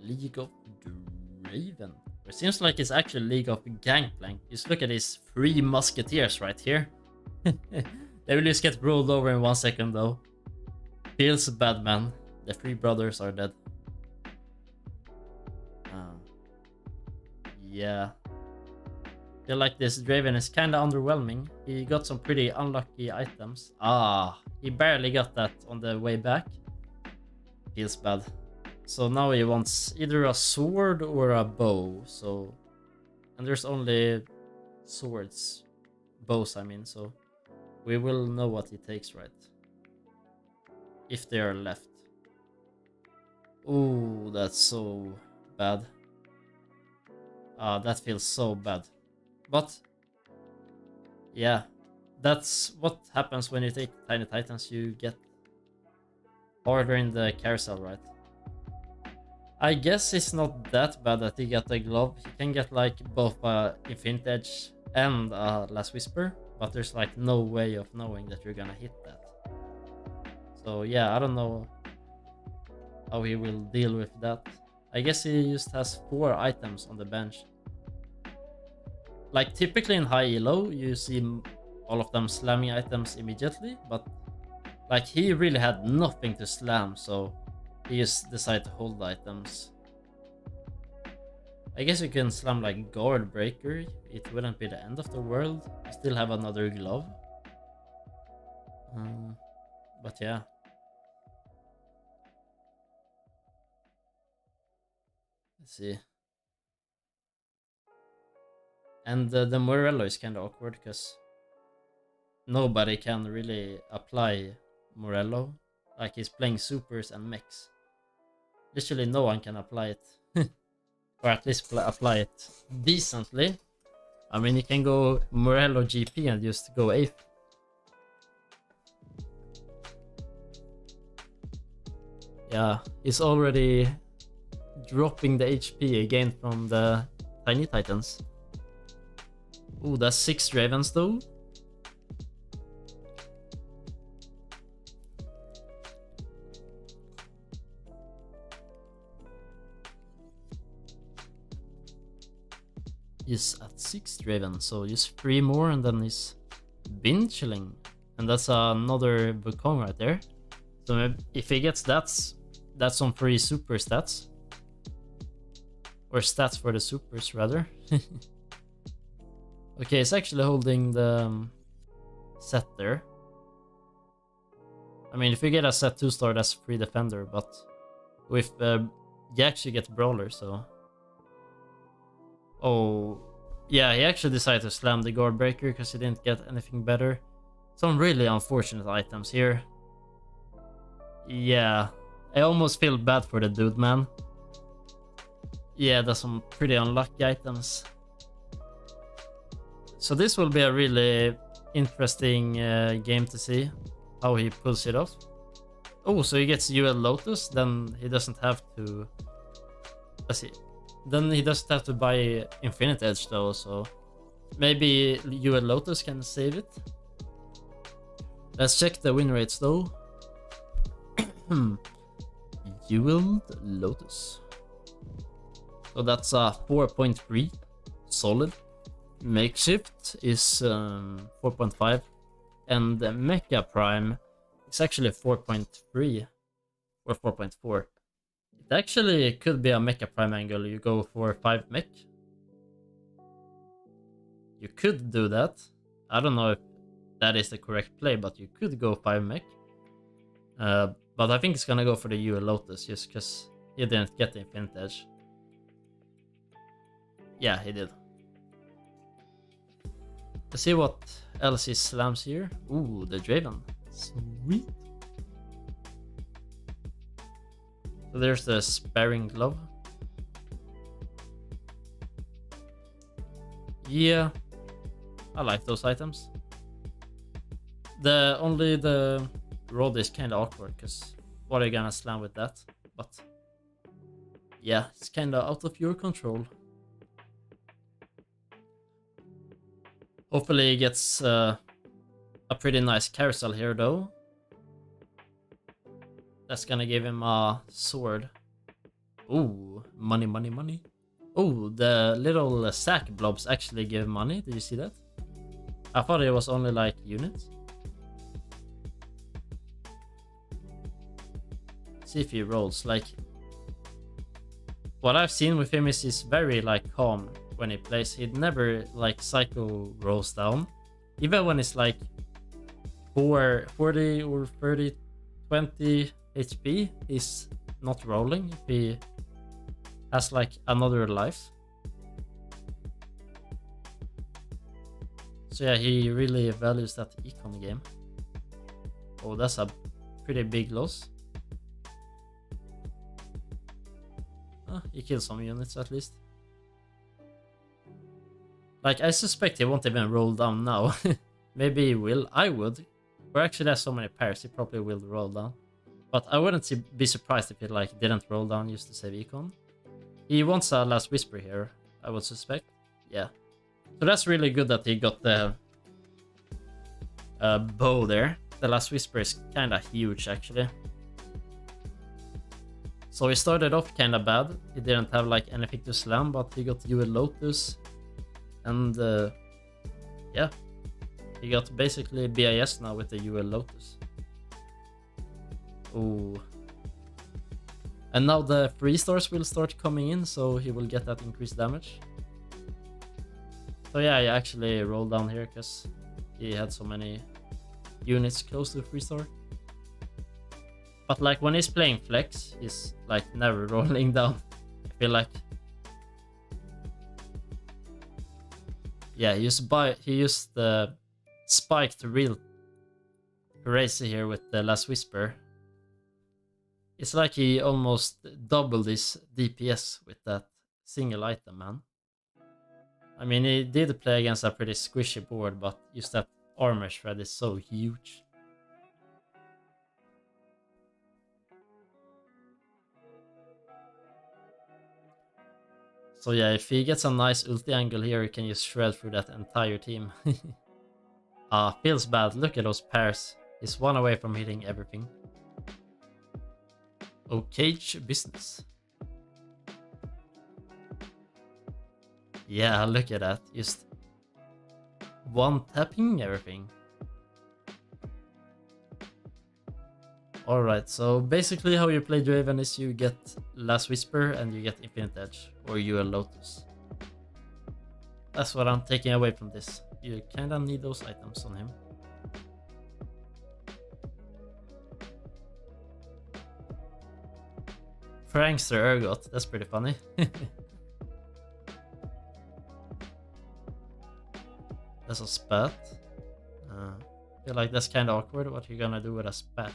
League of Draven. It seems like it's actually League of Gangplank. Just look at these 3 musketeers right here. They will just get rolled over in 1 second though. Feels bad, man. The 3 brothers are dead. Yeah. Feel like this Draven is kinda underwhelming. He got some pretty unlucky items. He barely got that on the way back. Feels bad. So now he wants either a sword or a bow. So And there's only swords, bows I mean, so we will know what he takes, right? If they are left. Ooh, that's so bad. That feels so bad. But yeah, that's what happens when you take Tiny Titans. You get harder in the carousel, right? I guess it's not that bad that he got a glove. He can get like both Infinite Edge and Last Whisper, but there's like no way of knowing that you're gonna hit that. So yeah, I don't know how he will deal with that. I guess he just has 4 items on the bench. Like typically in high elo, you see all of them slamming items immediately, but like he really had nothing to slam, so he just decided to hold the items. I guess you can slam like Guard Breaker, it wouldn't be the end of the world. You still have another glove. But yeah. Let's see. And the Morello is kind of awkward because nobody can really apply Morello. Like he's playing supers and mechs. Literally no one can apply it. Or at least apply it decently. I mean, you can go Morello GP and just go 8th. Yeah, he's already dropping the HP again from the Tiny Titans. Ooh, that's 6 Ravens though. He's at 6 Raven, so just 3 more and then he's bin chilling. And that's another Bukong right there. So maybe if he gets that's some free super stats. Or stats for the supers rather. Okay, it's actually holding the set there. I mean, if you get a set 2-star, that's free defender, but with you actually get brawler, so. Oh, yeah, he actually decided to slam the Guard Breaker because he didn't get anything better. Some really unfortunate items here. Yeah, I almost feel bad for the dude, man. Yeah, there's some pretty unlucky items. So this will be a really interesting game to see how he pulls it off. Oh, so he gets UL Lotus, then he doesn't have to... Let's see. Then he doesn't have to buy Infinite Edge though, so maybe UL Lotus can save it. Let's check the win rates though. UL Lotus. So that's a 4.3, solid. Makeshift is 4.5, and the Mecha Prime is actually 4.3 or 4.4. It actually could be a Mecha Prime angle. You go for 5 mech. You could do that. I don't know if that is the correct play, but you could go 5 mech. But I think it's gonna go for the UL Lotus just because he didn't get the Infinite Edge. Yeah, he did. Let's see what else he slams here. Ooh, the Draven. Sweet. So there's the Sparring Glove. Yeah, I like those items. Only the rod is kind of awkward because what are you gonna slam with that? But yeah, it's kind of out of your control. Hopefully he gets a pretty nice carousel here though. That's gonna give him a sword. Ooh, money, money, money. Oh, the little sack blobs actually give money. Did you see that? I thought it was only like units. See if he rolls. Like, what I've seen with him is he's very like calm when he plays. He'd never like psycho rolls down. Even when it's like 40 or 30, 20 HP, he's not rolling if he has like another life. So yeah, he really values that econ game. Oh, that's a pretty big loss. He killed some units at least. Like, I suspect he won't even roll down now. Maybe he will. I would. Or actually, there's so many pairs, he probably will roll down. But I wouldn't be surprised if he like didn't roll down just to save econ. He wants a Last Whisper here, I would suspect. Yeah. So that's really good that he got the bow there. The Last Whisper is kind of huge, actually. So he started off kind of bad. He didn't have like anything to slam, but he got UL Lotus. And yeah, he got basically BIS now with the UL Lotus. Oh. And now the 3-stars will start coming in, so he will get that increased damage. So yeah, he actually rolled down here because he had so many units close to 3-star. But like when he's playing flex, he's like never rolling down. I feel like. Yeah, he used the spike to real crazy here with the Last Whisper. It's like he almost doubled his DPS with that single item, man. I mean, he did play against a pretty squishy board, but just that armor shred is so huge. So yeah, if he gets a nice ulti angle here, he can just shred through that entire team. Feels bad. Look at those pairs. He's one away from hitting everything. Okay, business. Yeah, look at that. Just one tapping everything. Alright, so basically how you play Draven is you get Last Whisper and you get Infinite Edge or UL Lotus. That's what I'm taking away from this. You kinda need those items on him. Prankster Ergot, that's pretty funny. That's a spat. I feel like that's kind of awkward. What you gonna do with a spat?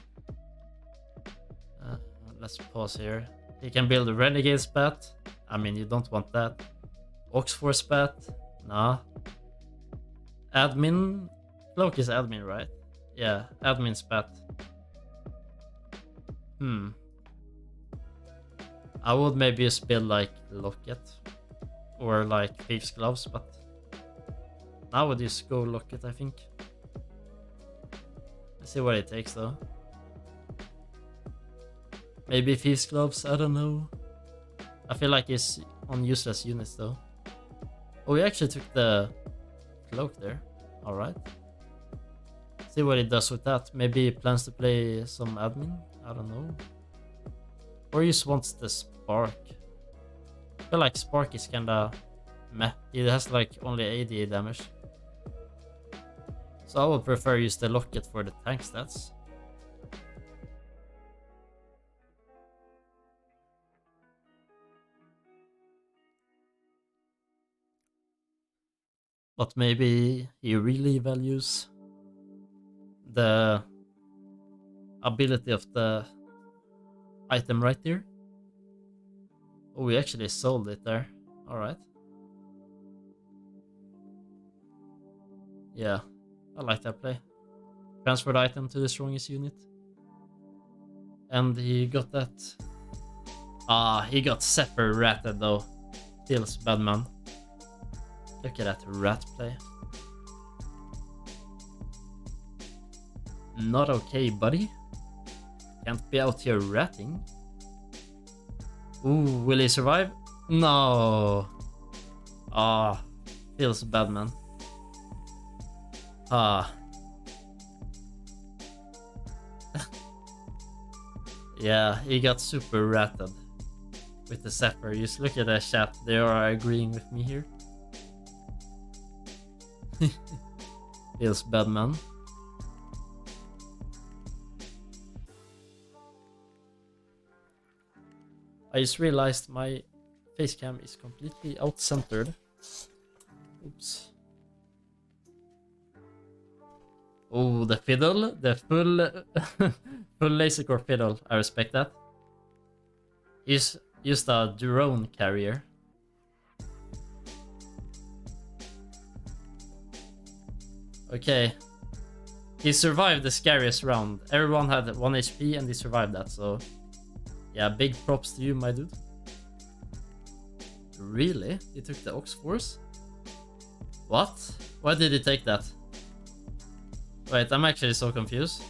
Let's pause here. He can build a Renegade spat. I mean, you don't want that. Oxford spat. Nah. Admin. Cloak is admin, right? Yeah, admin spat. I would maybe just build like Locket or like Thief's Gloves, but I would just go Locket, I think. Let's see what it takes though. Maybe Thief's Gloves, I don't know. I feel like it's on useless units though. Oh, he actually took the cloak there. Alright. See what he does with that. Maybe he plans to play some admin. I don't know. Or he just wants the Spark. I feel like Spark is kinda meh. He has like only 80 damage. So I would prefer use the Locket for the tank stats. But maybe he really values the ability of the item right there. Oh, we actually sold it there. Alright. Yeah, I like that play. Transfer the item to the strongest unit. And he got that. He got Zephyr ratted though. Feels bad, man. Look at that rat play. Not okay, buddy. Can't be out here ratting. Ooh, will he survive? No. Feels bad, man. Yeah, he got super ratted with the Zephyr. Just look at that chat. They are agreeing with me here. Feels bad, man. I just realized my face cam is completely out-centered. Oops. Oh, the fiddle, the full full laser core fiddle. I respect that. He's used a drone carrier. Okay. He survived the scariest round. Everyone had 1 HP and he survived that, so yeah, big props to you, my dude. Really? He took the Ox Force? What? Why did he take that? Wait, I'm actually so confused.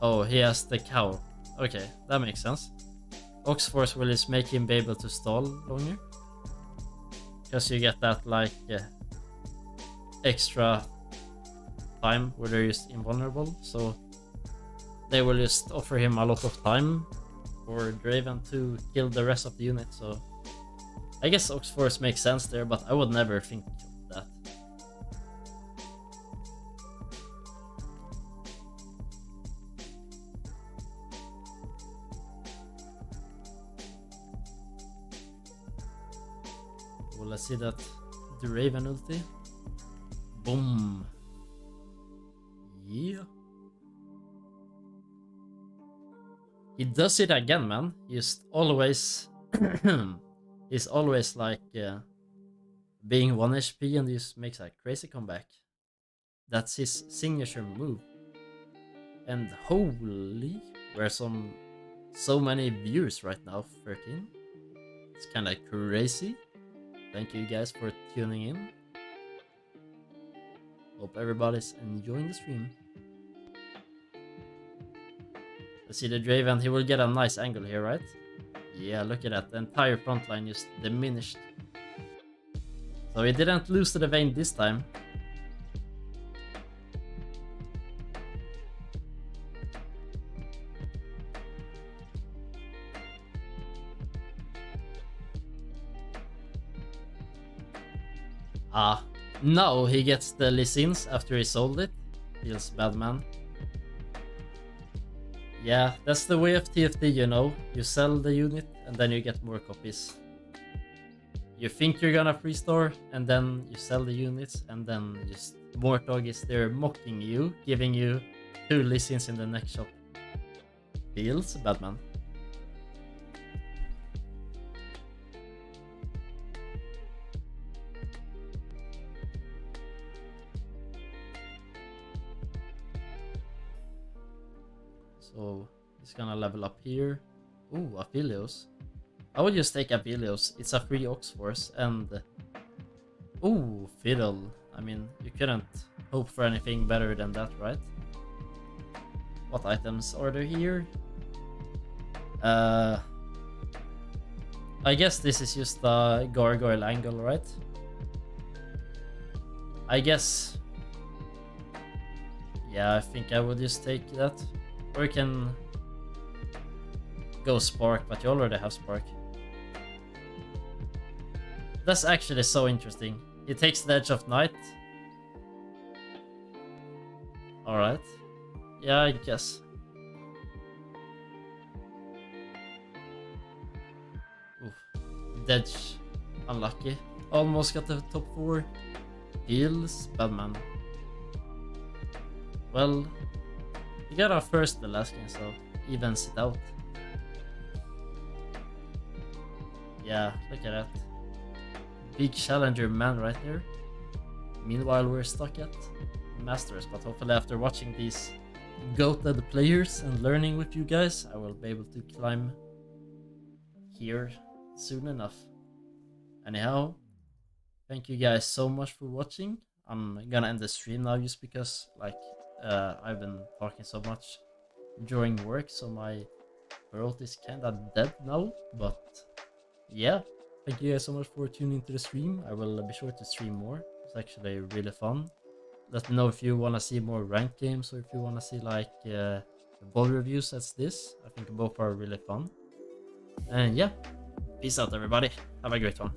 Oh, he has the cow. Okay, that makes sense. Ox Force will just make him be able to stall longer. Because you get that, like, extra time where they're just invulnerable, so they will just offer him a lot of time for Draven to kill the rest of the unit, so I guess Ox Force makes sense there, but I would never think of that. Well, let's see that Draven ulti. Boom. Yeah. He does it again, man. He's always he's always like being 1 HP and he just makes a crazy comeback. That's his signature move. And holy, we're so many viewers right now, 13. It's kind of crazy. Thank you guys for tuning in. Hope everybody's enjoying the stream. Let's see the Draven, he will get a nice angle here, right? Yeah, look at that, the entire front line just diminished. So he didn't lose to the Vayne this time. Ah, now he gets the Lee Sins after he sold it. Feels bad, man. Yeah, that's the way of TFT, you know. You sell the unit and then you get more copies. You think you're gonna free store and then you sell the units and then just more doggies, they're mocking you, giving you 2 Lee Sins in the next shop. Feels bad, man. So he's gonna level up here. Ooh, Aphelios. I would just take Aphelios. It's a free Ox Force and ooh, Fiddle. I mean, you couldn't hope for anything better than that, right? What items are there here? I guess this is just a gargoyle angle, right? I guess. Yeah, I think I would just take that. Or you can go Spark, but you already have Spark. That's actually so interesting. He takes the Edge of Night. Alright. Yeah, I guess. Oof. Dedge. Unlucky. Almost got the top 4. Heals. Bad man. Well, we got our first the last game, so evens it out. Yeah, look at that. Big challenger man right there. Meanwhile, we're stuck at Masters, but hopefully after watching these goated players and learning with you guys, I will be able to climb here soon enough. Anyhow, thank you guys so much for watching. I'm gonna end the stream now just because, like, I've been talking so much during work, so my throat is kinda dead now. But yeah, thank you guys so much for tuning into the stream. I will be sure to stream more. It's actually really fun. Let me know if you want to see more ranked games or if you want to see like VOD reviews as this. I think both are really fun. And yeah, peace out everybody. Have a great one.